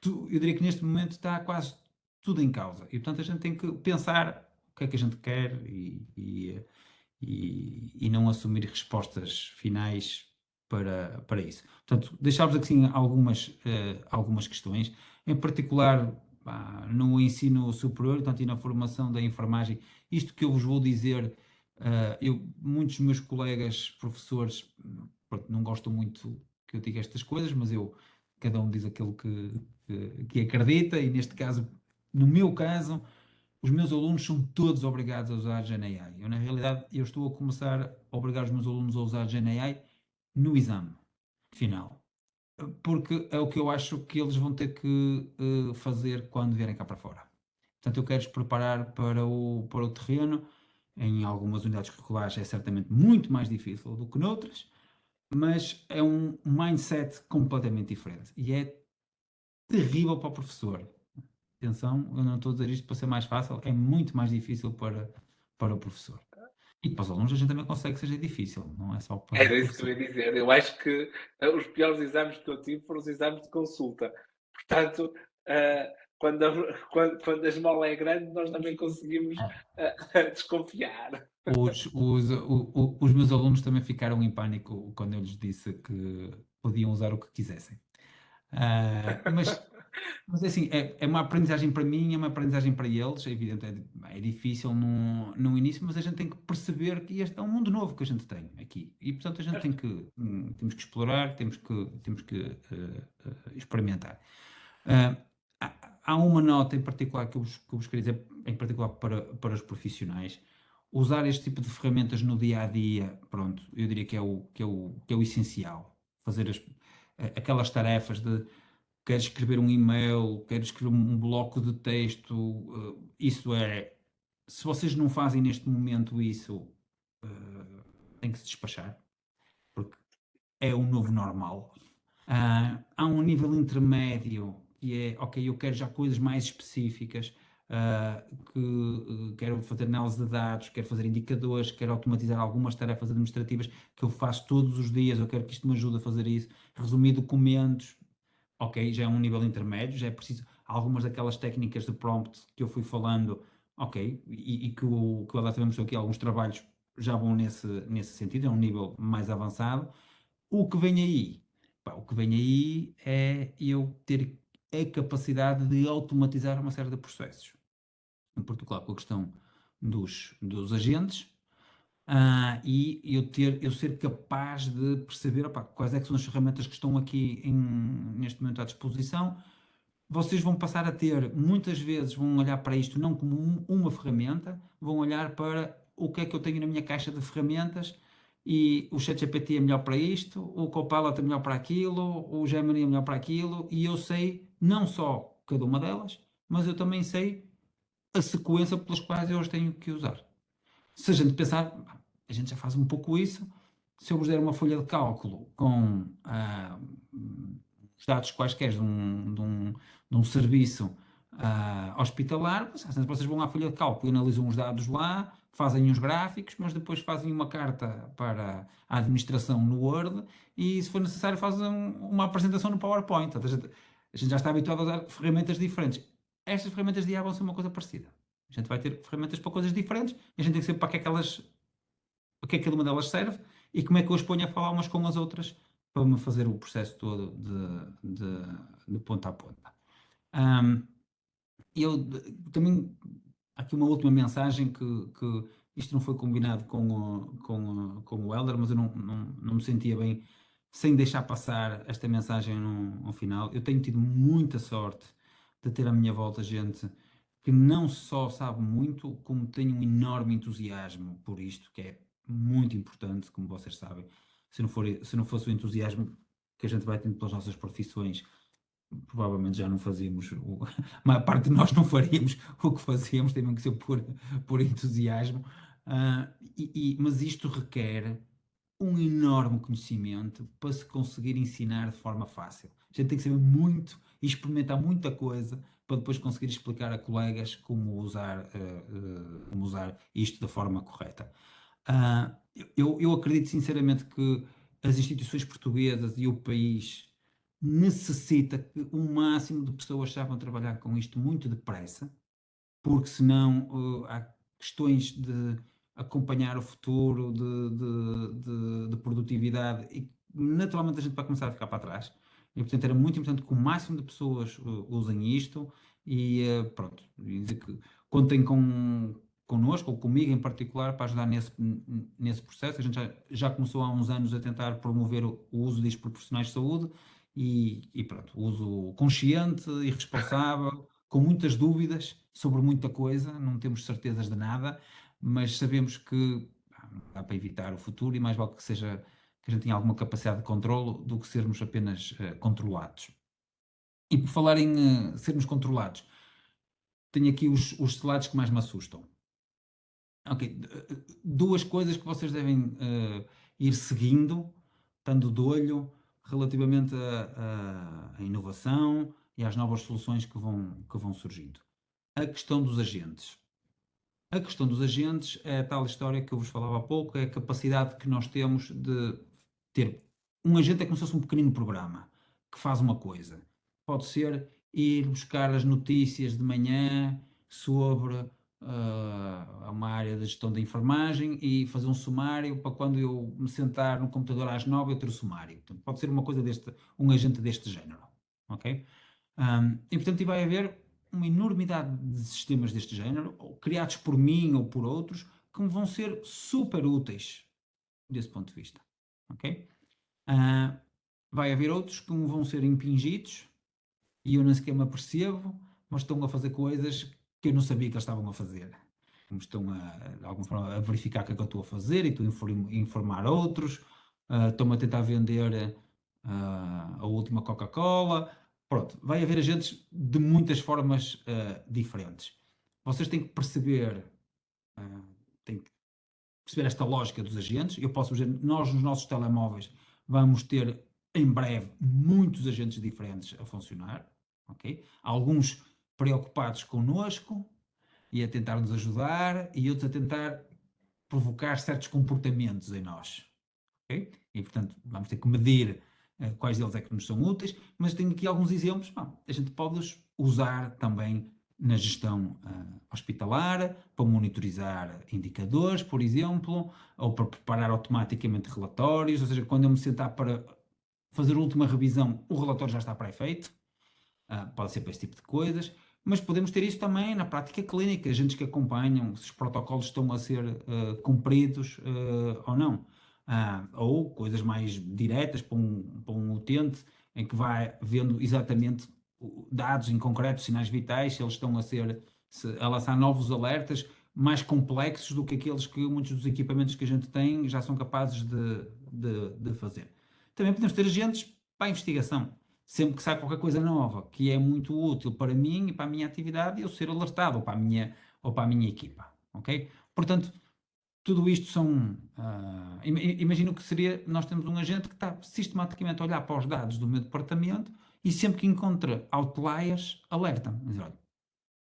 Eu diria que neste momento está quase tudo em causa e portanto a gente tem que pensar o que é que a gente quer e não assumir respostas finais para isso. Portanto, deixámos aqui sim, algumas questões, em particular no ensino superior, portanto, e na formação da enfermagem. Isto que eu vos vou dizer, muitos dos meus colegas professores não gostam muito que eu diga estas coisas, mas cada um diz aquilo que acredita, e neste caso, no meu caso, os meus alunos são todos obrigados a usar GenAI. Na realidade, eu estou a começar a obrigar os meus alunos a usar GenAI no exame final, porque é o que eu acho que eles vão ter que fazer quando vierem cá para fora. Portanto, eu quero-os preparar para o terreno. Em algumas unidades curriculares é certamente muito mais difícil do que noutras, mas é um mindset completamente diferente e é terrível para o professor. Atenção, eu não estou a dizer isto para ser mais fácil, é muito mais difícil para o professor. E para os alunos a gente também consegue que seja difícil, não é só para Era isso que eu ia dizer. Eu acho que os piores exames que eu tive foram os exames de consulta. Portanto, quando a esmola é grande, nós também conseguimos desconfiar. Os meus alunos também ficaram em pânico quando eu lhes disse que podiam usar o que quisessem. Mas Mas assim, é uma aprendizagem para mim, é uma aprendizagem para eles, é evidente, é difícil no início, mas a gente tem que perceber que este é um mundo novo que a gente tem aqui. E portanto a gente temos que explorar, temos que experimentar. Há uma nota em particular que eu vos queria dizer, em particular para os profissionais. Usar este tipo de ferramentas no dia a dia, pronto, eu diria que é o essencial. Fazer aquelas tarefas de quero escrever um e-mail, quero escrever um bloco de texto, isso se vocês não fazem neste momento isso, tem que se despachar, porque é o novo normal. Há um nível intermédio que é, ok, eu quero já coisas mais específicas, quero fazer análise de dados, quero fazer indicadores, quero automatizar algumas tarefas administrativas que eu faço todos os dias, eu quero que isto me ajude a fazer isso, resumir documentos, ok, já é um nível intermédio, já é preciso algumas daquelas técnicas de prompt que eu fui falando, ok, e que o Adá também mostrou aqui, alguns trabalhos já vão nesse sentido, é um nível mais avançado. O que vem aí? Pá, o que vem aí é eu ter a capacidade de automatizar uma série de processos. Em particular com a questão dos agentes, e eu ser capaz de perceber, opá, quais é que são as ferramentas que estão aqui neste momento à disposição. Vocês vão passar a ter, muitas vezes, vão olhar para isto não como uma ferramenta, vão olhar para o que é que eu tenho na minha caixa de ferramentas e o ChatGPT é melhor para isto, o Copilot é melhor para aquilo, o Gemini é melhor para aquilo, e eu sei não só cada uma delas, mas eu também sei a sequência pelas quais eu as tenho que usar. Se a gente pensar, a gente já faz um pouco isso, se eu vos der uma folha de cálculo com os dados quaisquer de um serviço hospitalar, vocês vão à folha de cálculo e analisam os dados lá, fazem uns gráficos, mas depois fazem uma carta para a administração no Word e, se for necessário, fazem uma apresentação no PowerPoint. A gente já está habituado a usar ferramentas diferentes. Estas ferramentas de IA vão ser uma coisa parecida. A gente vai ter ferramentas para coisas diferentes e a gente tem que saber para que é que cada uma delas serve e como é que eu as ponho a falar umas com as outras para me fazer o processo todo de ponta a ponta. Eu também, aqui uma última mensagem que isto não foi combinado com o Helder, mas eu não me sentia bem sem deixar passar esta mensagem no final. Eu tenho tido muita sorte de ter à minha volta gente que não só sabe muito, como tem um enorme entusiasmo por isto, que é muito importante, como vocês sabem. Se não fosse o entusiasmo que a gente vai tendo pelas nossas profissões, provavelmente já não fazíamos, a maior parte de nós não faríamos o que fazíamos, tem que ser por entusiasmo. Mas isto requer um enorme conhecimento para se conseguir ensinar de forma fácil. A gente tem que saber muito e experimentar muita coisa para depois conseguir explicar a colegas como usar isto da forma correta. Eu acredito sinceramente que as instituições portuguesas e o país necessita que o máximo de pessoas saibam trabalhar com isto muito depressa, porque senão há questões de acompanhar o futuro, de produtividade, e naturalmente a gente vai começar a ficar para trás. E, portanto, era muito importante que o máximo de pessoas usem isto e pronto, e dizer que contem connosco, ou comigo em particular, para ajudar nesse processo. A gente já começou há uns anos a tentar promover o uso disto por profissionais de saúde e pronto, o uso consciente e responsável, com muitas dúvidas sobre muita coisa, não temos certezas de nada, mas sabemos que não dá para evitar o futuro e mais vale que a gente tenha alguma capacidade de controlo do que sermos apenas controlados. E por falar em sermos controlados, tenho aqui os slides que mais me assustam. Ok, duas coisas que vocês devem ir seguindo, estando de olho, relativamente à inovação e às novas soluções que vão surgindo. A questão dos agentes. A questão dos agentes é a tal história que eu vos falava há pouco, é a capacidade que nós temos de ter. Um agente é como se fosse um pequenino programa que faz uma coisa. Pode ser ir buscar as notícias de manhã sobre uma área de gestão da enfermagem e fazer um sumário para quando eu me sentar no computador às 9 eu ter o sumário. Portanto, pode ser uma coisa um agente deste género. Ok? E portanto vai haver uma enormidade de sistemas deste género, ou criados por mim ou por outros, que me vão ser super úteis desse ponto de vista. Ok? Vai haver outros que me vão ser impingidos e eu nem sequer me apercebo, mas estão a fazer coisas que eu não sabia que eles estavam a fazer. Me estão de alguma forma, a verificar o que é que eu estou a fazer e estou a informar outros, estão-me a tentar vender a última Coca-Cola. Pronto, vai haver agentes de muitas formas diferentes. Vocês têm que perceber, têm que perceber esta lógica dos agentes. Eu posso dizer, nós nos nossos telemóveis vamos ter em breve muitos agentes diferentes a funcionar, ok? Alguns preocupados connosco e a tentar nos ajudar e outros a tentar provocar certos comportamentos em nós, ok? E portanto vamos ter que medir quais deles é que nos são úteis, mas tenho aqui alguns exemplos. A gente pode-os usar também na gestão hospitalar, para monitorizar indicadores, por exemplo, ou para preparar automaticamente relatórios, ou seja, quando eu me sentar para fazer a última revisão, o relatório já está pré-feito, pode ser para esse tipo de coisas, mas podemos ter isso também na prática clínica, agentes que acompanham se os protocolos estão a ser cumpridos ou não. Ou coisas mais diretas para um utente, em que vai vendo exatamente dados em concreto, sinais vitais, se eles estão a lançar novos alertas mais complexos do que aqueles que muitos dos equipamentos que a gente tem já são capazes de fazer. Também podemos ter agentes para a investigação. Sempre que sai qualquer coisa nova que é muito útil para mim e para a minha atividade, eu ser alertado, ou para a minha equipa, ok? Portanto, tudo isto são... imagino que seria, nós temos um agente que está sistematicamente a olhar para os dados do meu departamento e sempre que encontra outliers, alerta-me. Diz, olha,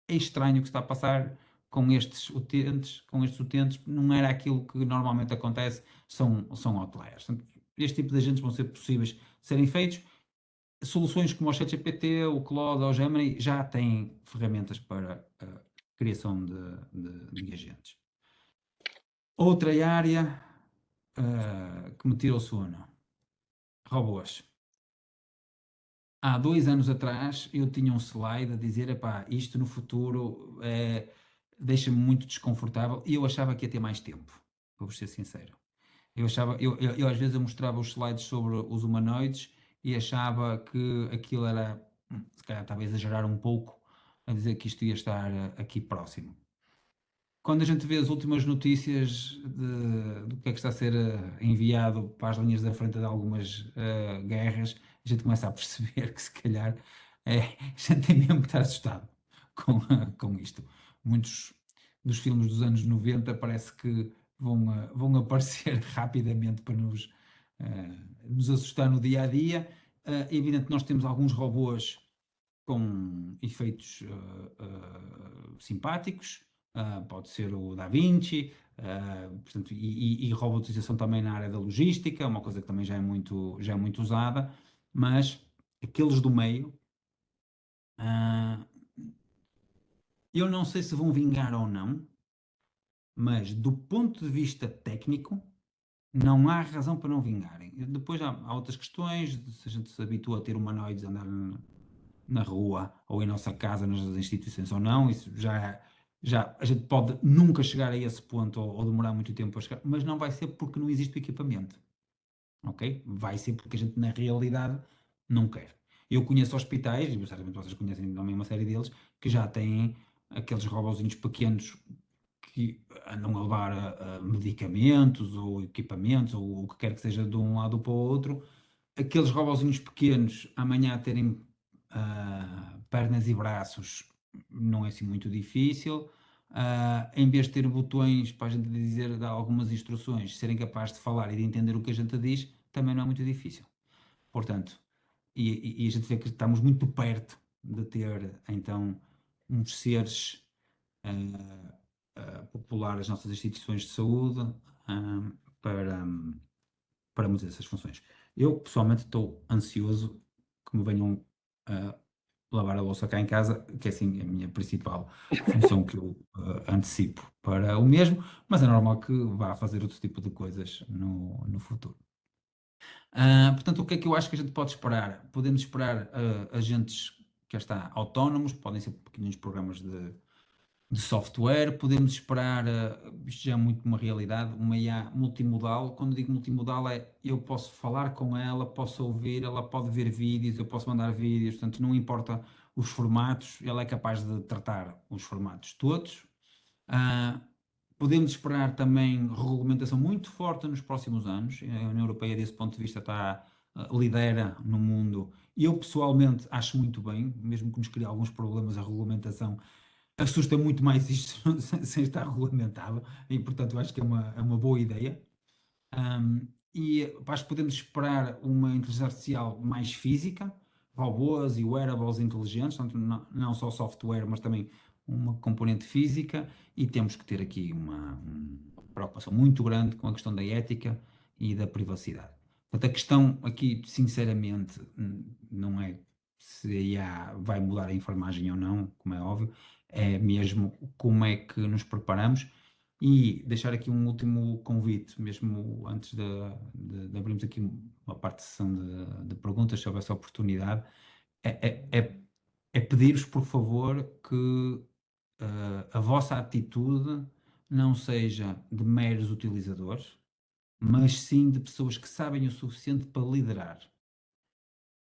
é estranho o que está a passar com estes utentes, não era aquilo que normalmente acontece, são outliers. Portanto, este tipo de agentes vão ser possíveis de serem feitos. Soluções como o ChatGPT, o Claude ou o Gemini já têm ferramentas para a criação de agentes. Outra área que me tira o sono, robôs. Há 2 anos atrás eu tinha um slide a dizer, epá, isto no futuro deixa-me muito desconfortável e eu achava que ia ter mais tempo, vou ser sincero. Eu às vezes eu mostrava os slides sobre os humanoides e achava que aquilo era, se calhar estava a exagerar um pouco, a dizer que isto ia estar aqui próximo. Quando a gente vê as últimas notícias do que é que está a ser enviado para as linhas da frente de algumas guerras, a gente começa a perceber que se calhar a gente tem mesmo que estar assustado com isto. Muitos dos filmes dos anos 90 parece que vão aparecer rapidamente para nos assustar no dia a dia. É evidente que nós temos alguns robôs com efeitos simpáticos, pode ser o Da Vinci, portanto, e robotização também na área da logística, uma coisa que também já é muito usada, mas aqueles do meio, eu não sei se vão vingar ou não, mas do ponto de vista técnico, não há razão para não vingarem. Depois há outras questões, se a gente se habitua a ter humanoides a andar na rua ou em nossa casa, nas instituições ou não, isso já a gente pode nunca chegar a esse ponto ou demorar muito tempo a chegar, mas não vai ser porque não existe o equipamento, ok? Vai ser porque a gente na realidade não quer. Eu conheço hospitais, e certamente vocês conhecem também uma série deles, que já têm aqueles robozinhos pequenos que andam a levar medicamentos ou equipamentos ou o que quer que seja de um lado para o outro. Aqueles robozinhos pequenos amanhã terem pernas e braços não é assim muito difícil. Em vez de ter botões para a gente dizer, dar algumas instruções, serem capazes de falar e de entender o que a gente diz, também não é muito difícil. Portanto, e a gente vê que estamos muito perto de ter então uns seres popular as nossas instituições de saúde para muitas dessas funções. Eu, pessoalmente, estou ansioso que me venham lavar a louça cá em casa, que é assim a minha principal função que eu antecipo para o mesmo, mas é normal que vá fazer outro tipo de coisas no futuro. Portanto, o que é que eu acho que a gente pode esperar? Podemos esperar agentes que está, autónomos, podem ser pequenos programas de software, podemos esperar, isto já é muito uma realidade, uma IA multimodal. Quando digo multimodal eu posso falar com ela, posso ouvir, ela pode ver vídeos, eu posso mandar vídeos, portanto não importa os formatos, ela é capaz de tratar os formatos todos. Podemos esperar também regulamentação muito forte nos próximos anos. A União Europeia, desse ponto de vista, lidera no mundo. Eu, pessoalmente, acho muito bem, mesmo que nos crie alguns problemas a regulamentação, assusta muito mais isto sem estar regulamentado, e, portanto, acho que é uma boa ideia. E acho que podemos esperar uma inteligência artificial mais física, robôs e wearables inteligentes, portanto, não só software, mas também uma componente física, e temos que ter aqui uma preocupação muito grande com a questão da ética e da privacidade. Portanto, a questão aqui, sinceramente, não é se a IA vai mudar a enfermagem ou não, como é óbvio, é mesmo como é que nos preparamos. E deixar aqui um último convite, mesmo antes de abrirmos aqui uma parte de sessão de perguntas, se houver essa oportunidade, é pedir-vos, por favor, que a vossa atitude não seja de meros utilizadores, mas sim de pessoas que sabem o suficiente para liderar.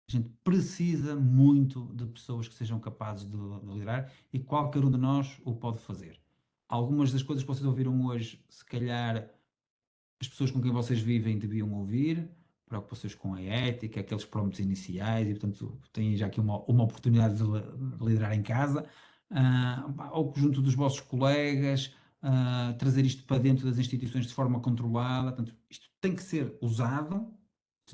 A gente precisa muito de pessoas que sejam capazes de liderar, e qualquer um de nós o pode fazer. Algumas das coisas que vocês ouviram hoje, se calhar as pessoas com quem vocês vivem deviam ouvir, preocupações com a ética, aqueles prompts iniciais, e portanto têm já aqui uma oportunidade de liderar em casa, ou junto dos vossos colegas, trazer isto para dentro das instituições de forma controlada. Portanto, isto tem que ser usado,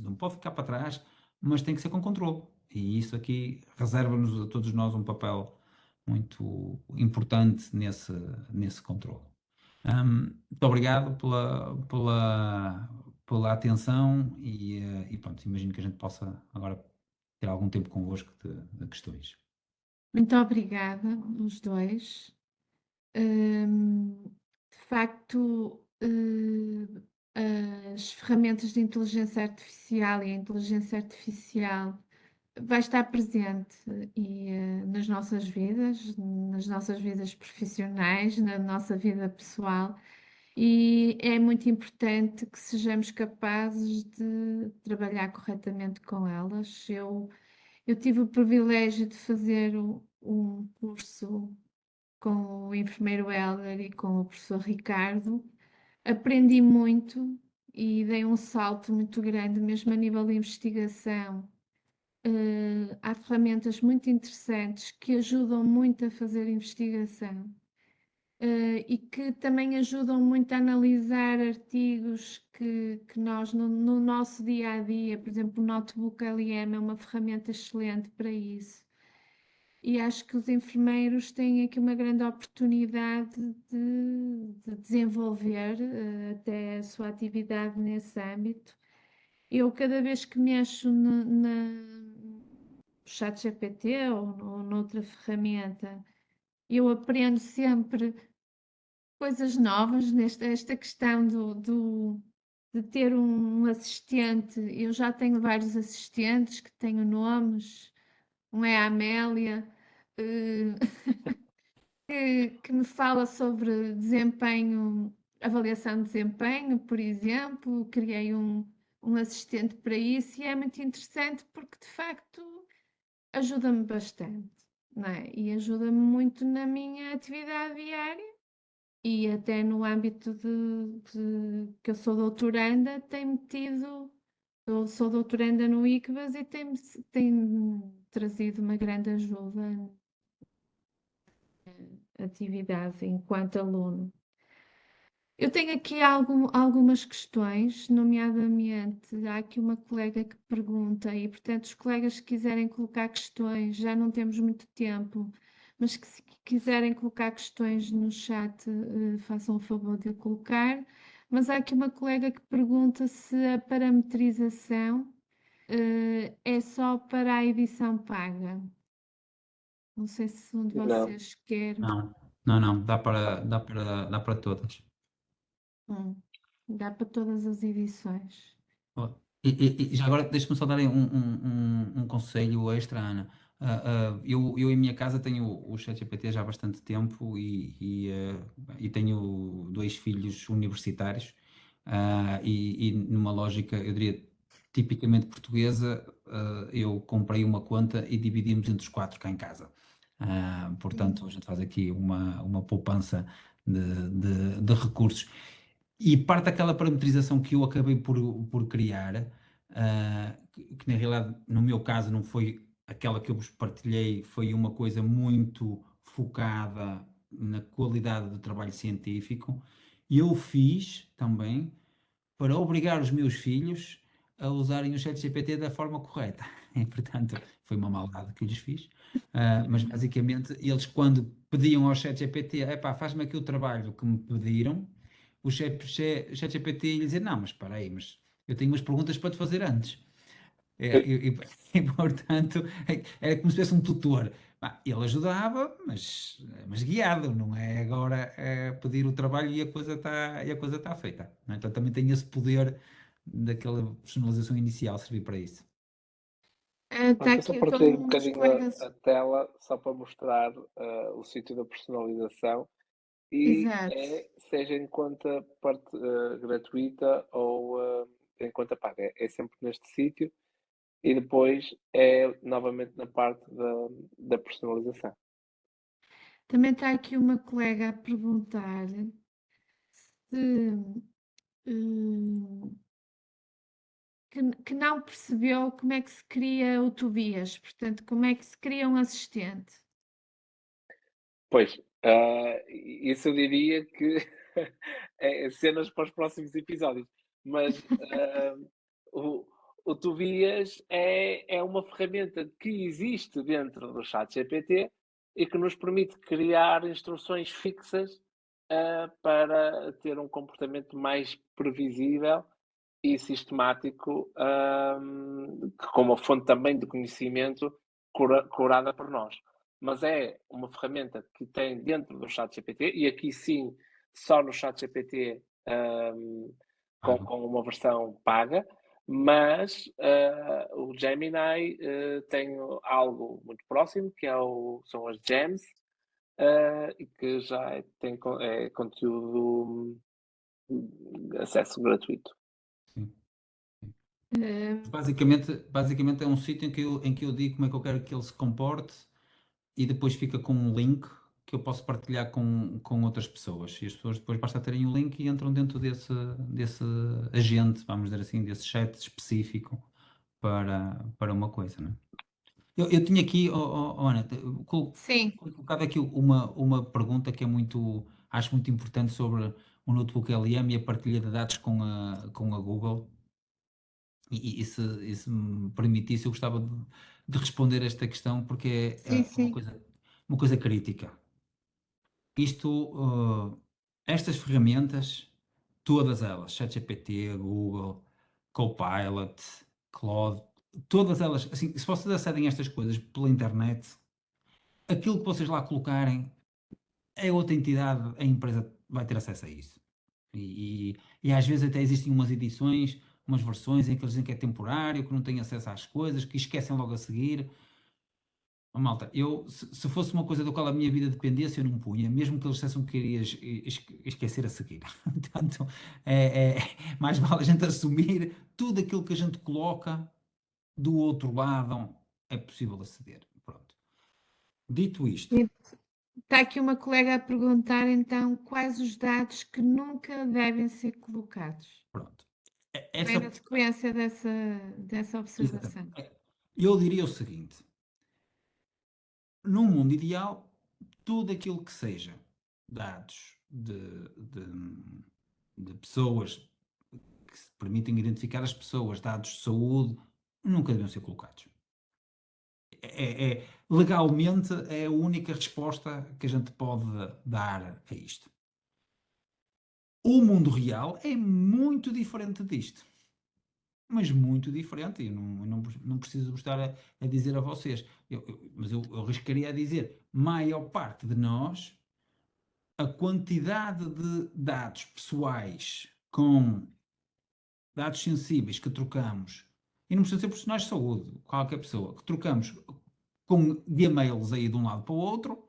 não pode ficar para trás, mas tem que ser com controle. E isso aqui reserva-nos a todos nós um papel muito importante nesse controle. Muito obrigado pela atenção e pronto, imagino que a gente possa agora ter algum tempo convosco de questões. Muito obrigada, os dois. De facto, as ferramentas de inteligência artificial e a inteligência artificial vai estar presente nas nossas vidas profissionais, na nossa vida pessoal, e é muito importante que sejamos capazes de trabalhar corretamente com elas. Eu tive o privilégio de fazer um curso com o enfermeiro Helder e com o professor Ricardo. Aprendi muito e dei um salto muito grande, mesmo a nível de investigação. Há ferramentas muito interessantes que ajudam muito a fazer investigação. E que também ajudam muito a analisar artigos que nós, no nosso dia a dia, por exemplo, o Notebook LM é uma ferramenta excelente para isso. E acho que os enfermeiros têm aqui uma grande oportunidade de desenvolver até a sua atividade nesse âmbito. Eu, cada vez que mexo no ChatGPT ou noutra ferramenta, eu aprendo sempre coisas novas esta questão de ter um assistente. Eu já tenho vários assistentes que tenho nomes, um é a Amélia, que me fala sobre desempenho, avaliação de desempenho, por exemplo. Criei um assistente para isso e é muito interessante porque de facto ajuda-me bastante, não é? E ajuda-me muito na minha atividade diária. E até no âmbito que eu sou doutoranda, tenho tido, eu sou doutoranda no ICBAS e tem trazido uma grande ajuda na atividade enquanto aluno. Eu tenho aqui algumas questões, nomeadamente, há aqui uma colega que pergunta, e portanto, os colegas que quiserem colocar questões, já não temos muito tempo, mas que se quiserem colocar questões no chat, façam o favor de colocar. Mas há aqui uma colega que pergunta se a parametrização é só para a edição paga. Não sei se um de vocês quer. Não, dá para todas. Dá para todas as edições. E já agora deixa-me só dar aí um conselho extra, Ana. Eu em minha casa tenho o ChatGPT já há bastante tempo e tenho 2 filhos universitários, e numa lógica, eu diria, tipicamente portuguesa, eu comprei uma conta e dividimos entre os 4 cá em casa. Portanto, a gente faz aqui uma poupança de recursos. E parte daquela parametrização que eu acabei por criar, que na realidade, no meu caso, não foi aquela que eu vos partilhei, foi uma coisa muito focada na qualidade do trabalho científico, e eu fiz também para obrigar os meus filhos a usarem o ChatGPT da forma correta. E, portanto, foi uma maldade que lhes fiz. Mas basicamente, eles quando pediam ao ChatGPT, epá, faz-me aqui o trabalho que me pediram, o ChatGPT ia dizer, não, mas espera aí, mas eu tenho umas perguntas para te fazer antes. E, portanto, era como se fosse um tutor. Ele ajudava, mas guiado, não é agora pedir o trabalho e a coisa está feita. Não é? Então também tem esse poder daquela personalização inicial servir para isso. Está Pronto, eu só aqui, estão partilhei um uns bocadinho colegas. a tela só para mostrar o sítio da personalização e Exato. seja em conta parte gratuita ou em conta paga. É sempre neste sítio e depois é novamente na parte da personalização. Também está aqui uma colega a perguntar se, hum, que não percebeu como é que se cria o Tobias, portanto, como é que se cria um assistente. Pois, isso eu diria que é cenas para os próximos episódios. Mas o, o Tobias é uma ferramenta que existe dentro do ChatGPT e que nos permite criar instruções fixas para ter um comportamento mais previsível e sistemático, com uma fonte também de conhecimento curada por nós. Mas é uma ferramenta que tem dentro do ChatGPT, e aqui sim, só no ChatGPT com uma versão paga, mas o Gemini tem algo muito próximo, que são as Gems, e que já tem conteúdo acesso gratuito. Sim. Uh, Basicamente é um sítio em que eu digo como é que eu quero que ele se comporte e depois fica com um link que eu posso partilhar com outras pessoas. E as pessoas depois basta terem o link e entram dentro desse agente, vamos dizer assim, desse chat específico para uma coisa, não é? Eu tinha aqui, Ana, sim, colocado aqui uma pergunta que acho muito importante sobre o notebook LM e a partilha de dados com a Google. E se me permitisse, eu gostava de responder esta questão porque é sim, sim. uma coisa crítica. Estas ferramentas, todas elas, ChatGPT, Google, Copilot, Claude, todas elas, assim, se vocês acedem a estas coisas pela internet, aquilo que vocês lá colocarem, é outra entidade, a empresa vai ter acesso a isso. E às vezes até existem umas edições, umas versões em que eles dizem que é temporário, que não têm acesso às coisas, que esquecem logo a seguir. Oh, malta, se fosse uma coisa do qual a minha vida dependesse, eu não punha, mesmo que eles dissessem que queria esquecer a seguir. Portanto, mais vale a gente assumir tudo aquilo que a gente coloca do outro lado, é possível aceder. Pronto. Dito isto, Está aqui uma colega a perguntar então quais os dados que nunca devem ser colocados. pronto. Bem na sequência dessa observação. Exatamente. Eu diria o seguinte: num mundo ideal, tudo aquilo que seja dados de pessoas que se permitem identificar as pessoas, dados de saúde, nunca devem ser colocados. Legalmente é a única resposta que a gente pode dar a isto. O mundo real é muito diferente disto. Mas muito diferente, e não preciso estar a dizer a vocês. Mas eu arriscaria a dizer, maior parte de nós, a quantidade de dados pessoais com dados sensíveis que trocamos, e não precisa ser profissionais de saúde, qualquer pessoa, que trocamos com Gmails aí de um lado para o outro,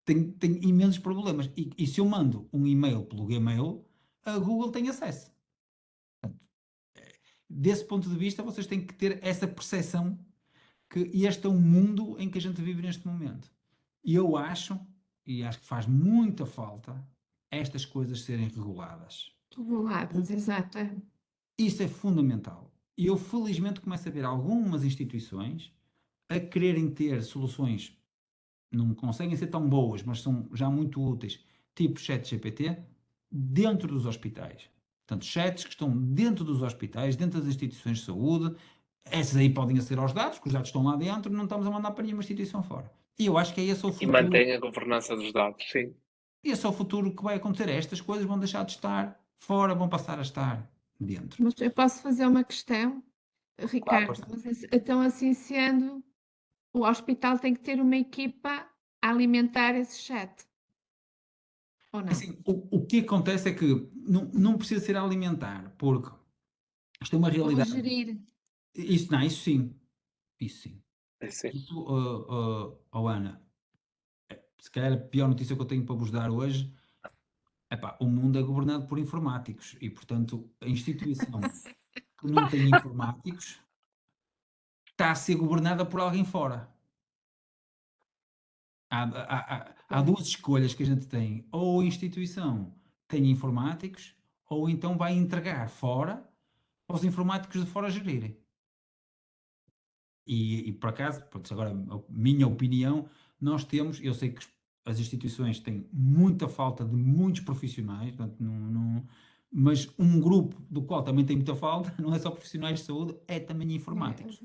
tem imensos problemas. E se eu mando um e-mail pelo Gmail, a Google tem acesso. Portanto, desse ponto de vista, vocês têm que ter essa percepção que este é um mundo em que a gente vive neste momento. E eu acho que faz muita falta estas coisas serem reguladas. Reguladas, exato. Isso é fundamental. E eu felizmente começo a ver algumas instituições a quererem ter soluções, não conseguem ser tão boas, mas são já muito úteis, tipo ChatGPT, dentro dos hospitais. Portanto, chats que estão dentro dos hospitais, dentro das instituições de saúde, essas aí podem aceder aos dados, porque os dados estão lá dentro, não estamos a mandar para nenhuma instituição fora. E eu acho que é esse o E futuro. mantém a governança dos dados, sim. Esse é o futuro que vai acontecer. Estas coisas vão deixar de estar fora, vão passar a estar dentro. Mas eu posso fazer uma questão, Ricardo? força. Mas então, assim sendo, o hospital tem que ter uma equipa a alimentar esse chat, ou não? Assim, o que acontece é que não precisa ser a alimentar, porque isto é uma Ou realidade. gerir. Isso não, isso sim. Isso sim. É sim. Isso, Ana, se calhar a pior notícia que eu tenho para vos dar hoje, epá, o mundo é governado por informáticos e, portanto, a instituição que não tem informáticos está a ser governada por alguém fora. Há duas escolhas que a gente tem. Ou a instituição tem informáticos, ou então vai entregar fora para os informáticos de fora gerirem. E por acaso, pronto, agora a minha opinião, nós temos, eu sei que as instituições têm muita falta de muitos profissionais, portanto, mas um grupo do qual também tem muita falta, não é só profissionais de saúde, é também informáticos.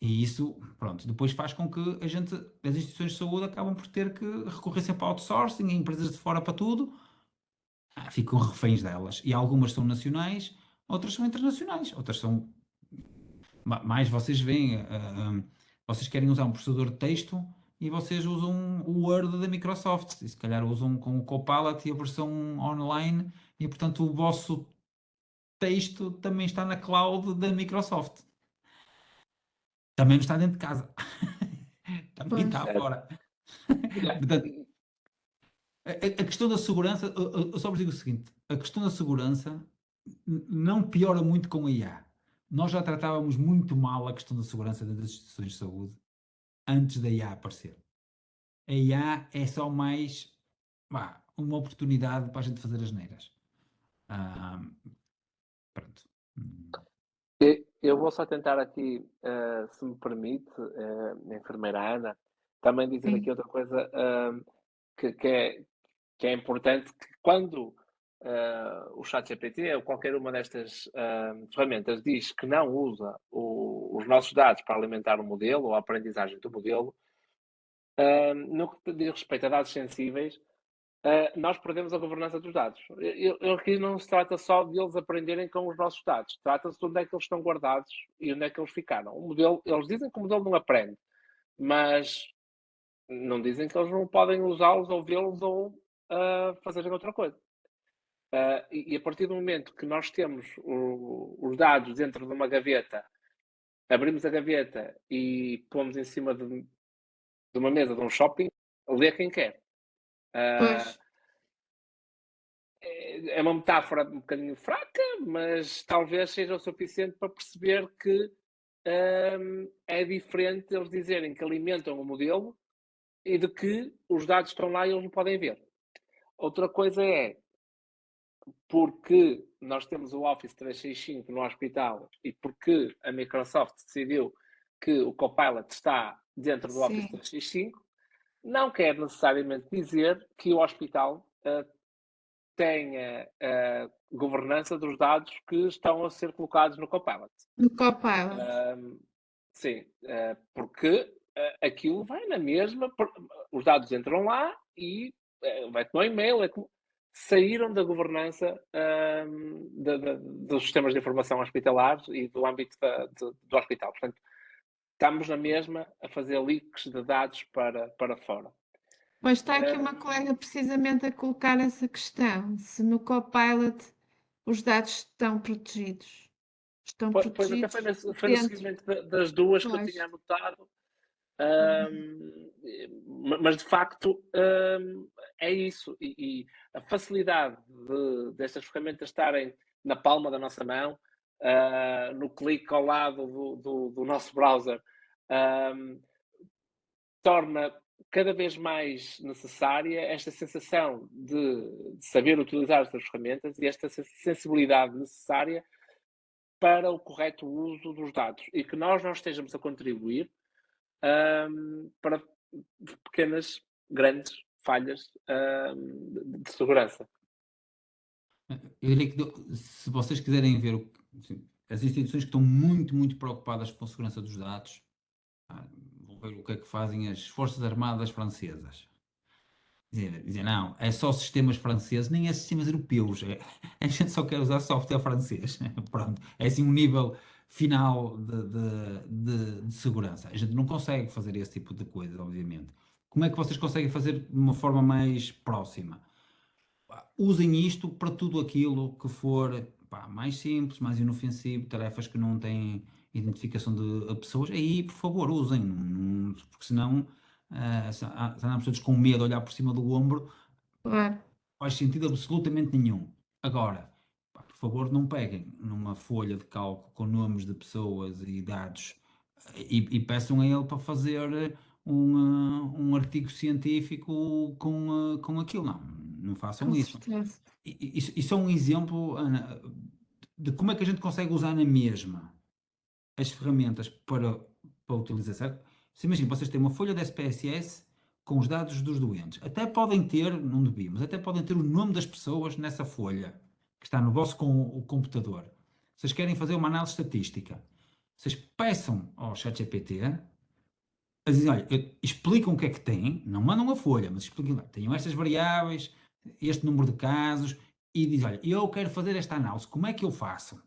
E isso, pronto, depois faz com que as instituições de saúde acabam por ter que recorrer sempre ao outsourcing, a empresas de fora para tudo, ficam reféns delas. E algumas são nacionais, outras são internacionais, outras são mais. Vocês veem, vocês querem usar um processador de texto e vocês usam o Word da Microsoft, e se calhar usam com o Copilot e a versão online, e portanto o vosso texto também está na cloud da Microsoft. Também não está dentro de casa. Também está fora. Portanto, a questão da segurança, eu só vos digo o seguinte: a questão da segurança não piora muito com a IA. Nós já tratávamos muito mal a questão da segurança das instituições de saúde antes da IA aparecer. A IA é só mais uma oportunidade para a gente fazer as neiras. Pronto. Eu vou só tentar aqui, se me permite, a enfermeira Ana, também dizer Sim. aqui outra coisa que é importante, que quando o ChatGPT ou qualquer uma destas ferramentas diz que não usa os nossos dados para alimentar o modelo ou a aprendizagem do modelo, no que diz respeito a dados sensíveis, nós perdemos a governança dos dados. Aqui não se trata só de eles aprenderem com os nossos dados, trata-se de onde é que eles estão guardados e onde é que eles ficaram. O modelo, eles dizem que o modelo não aprende, mas não dizem que eles não podem usá-los ou vê-los ou fazerem outra coisa. E a partir do momento que nós temos os dados dentro de uma gaveta, abrimos a gaveta e pomos em cima de uma mesa de um shopping, lê quem quer. Pois. É uma metáfora um bocadinho fraca, mas talvez seja o suficiente para perceber que é diferente eles dizerem que alimentam o modelo e de que os dados estão lá e eles não podem ver. Outra coisa é, porque nós temos o Office 365 no hospital e porque a Microsoft decidiu que o Copilot está dentro do Office 365, não quer necessariamente dizer que o hospital tenha governança dos dados que estão a ser colocados no Copilot. No Copilot. Sim, porque aquilo vai na mesma, os dados entram lá e vai no e-mail, saíram da governança dos sistemas de informação hospitalares e do âmbito do hospital. Portanto, estamos na mesma a fazer leaks de dados para fora. Mas está aqui uma colega precisamente a colocar essa questão, se no Copilot os dados estão protegidos. Estão Pois até protegidos foi no dentro. seguimento das duas que eu Pois. tinha anotado. Uhum. Mas de facto é isso, e a facilidade destas ferramentas estarem na palma da nossa mão, no clique ao lado do nosso browser, torna cada vez mais necessária esta sensação de saber utilizar estas ferramentas e esta sensibilidade necessária para o correto uso dos dados, e que nós não estejamos a contribuir para pequenas, grandes falhas de segurança. Eu diria que se vocês quiserem ver as instituições que estão muito, muito preocupadas com a segurança dos dados, vão ver o que é que fazem as Forças Armadas Francesas. Dizer, não, é só sistemas franceses, nem é sistemas europeus. A gente só quer usar software francês. Pronto, é assim um nível final de segurança. A gente não consegue fazer esse tipo de coisas, obviamente. Como é que vocês conseguem fazer de uma forma mais próxima? Usem isto para tudo aquilo que for mais simples, mais inofensivo, tarefas que não têm identificação de pessoas. Aí, por favor, usem, porque senão, se andam pessoas com medo de olhar por cima do ombro, Claro. faz sentido absolutamente nenhum. Agora, por favor, não peguem numa folha de cálculo com nomes de pessoas e dados e peçam a ele para fazer um artigo científico com aquilo. Não façam Com isso. certeza. Isso é um exemplo, Ana, de como é que a gente consegue usar na mesma as ferramentas para utilizar, certo? Se imagina, vocês têm uma folha de SPSS com os dados dos doentes. Até podem ter, não devíamos, até podem ter o nome das pessoas nessa folha que está no vosso computador. Vocês querem fazer uma análise estatística. Vocês peçam ao ChatGPT a dizer, olha, explicam o que é que têm, não mandam a folha, mas explicam, tenham estas variáveis, este número de casos, e dizem, olha, eu quero fazer esta análise, como é que eu faço?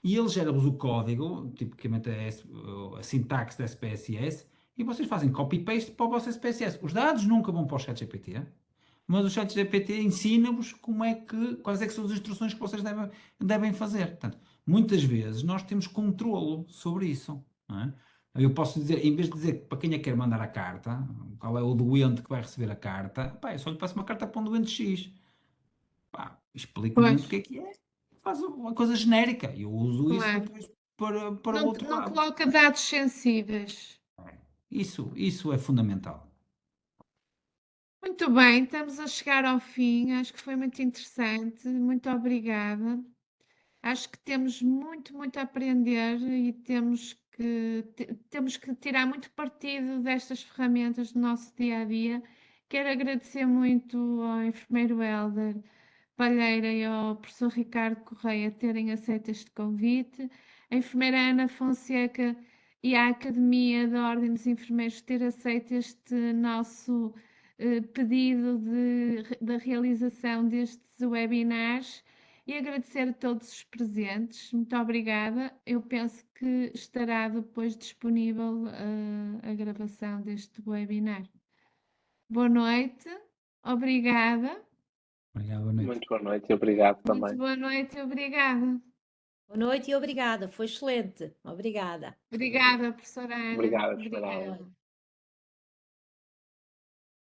E ele gera-vos o código, tipicamente a sintaxe da SPSS, e vocês fazem copy-paste para o vosso SPSS. Os dados nunca vão para o ChatGPT, mas o ChatGPT ensina-vos quais é que são as instruções que vocês devem fazer. Portanto, muitas vezes nós temos controlo sobre isso. Não é? Eu posso dizer, em vez de dizer para quem é que quer mandar a carta, qual é o doente que vai receber a carta, eu só lhe passo uma carta para um doente X. Explique-me Pois, o que é. Faz uma coisa genérica. Eu uso isso claro. depois para o Não, outro não lado. coloca dados sensíveis. Isso é fundamental. Muito bem, estamos a chegar ao fim. Acho que foi muito interessante. Muito obrigada. Acho que temos muito, muito a aprender e temos que tirar muito partido destas ferramentas do nosso dia a dia. Quero agradecer muito ao enfermeiro Hélder Palheira e ao professor Ricardo Correia terem aceito este convite, a enfermeira Ana Fonseca e a Academia da Ordem dos Enfermeiros ter aceito este nosso pedido da realização destes webinars e agradecer a todos os presentes. Muito obrigada. Eu penso que estará depois disponível a gravação deste webinar. Boa noite, obrigada. Obrigado, boa noite. Muito boa noite e obrigado Muito também. boa noite e obrigada. Boa noite e obrigada, foi excelente. Obrigada. Obrigada, professora Ana. Obrigado, Obrigada.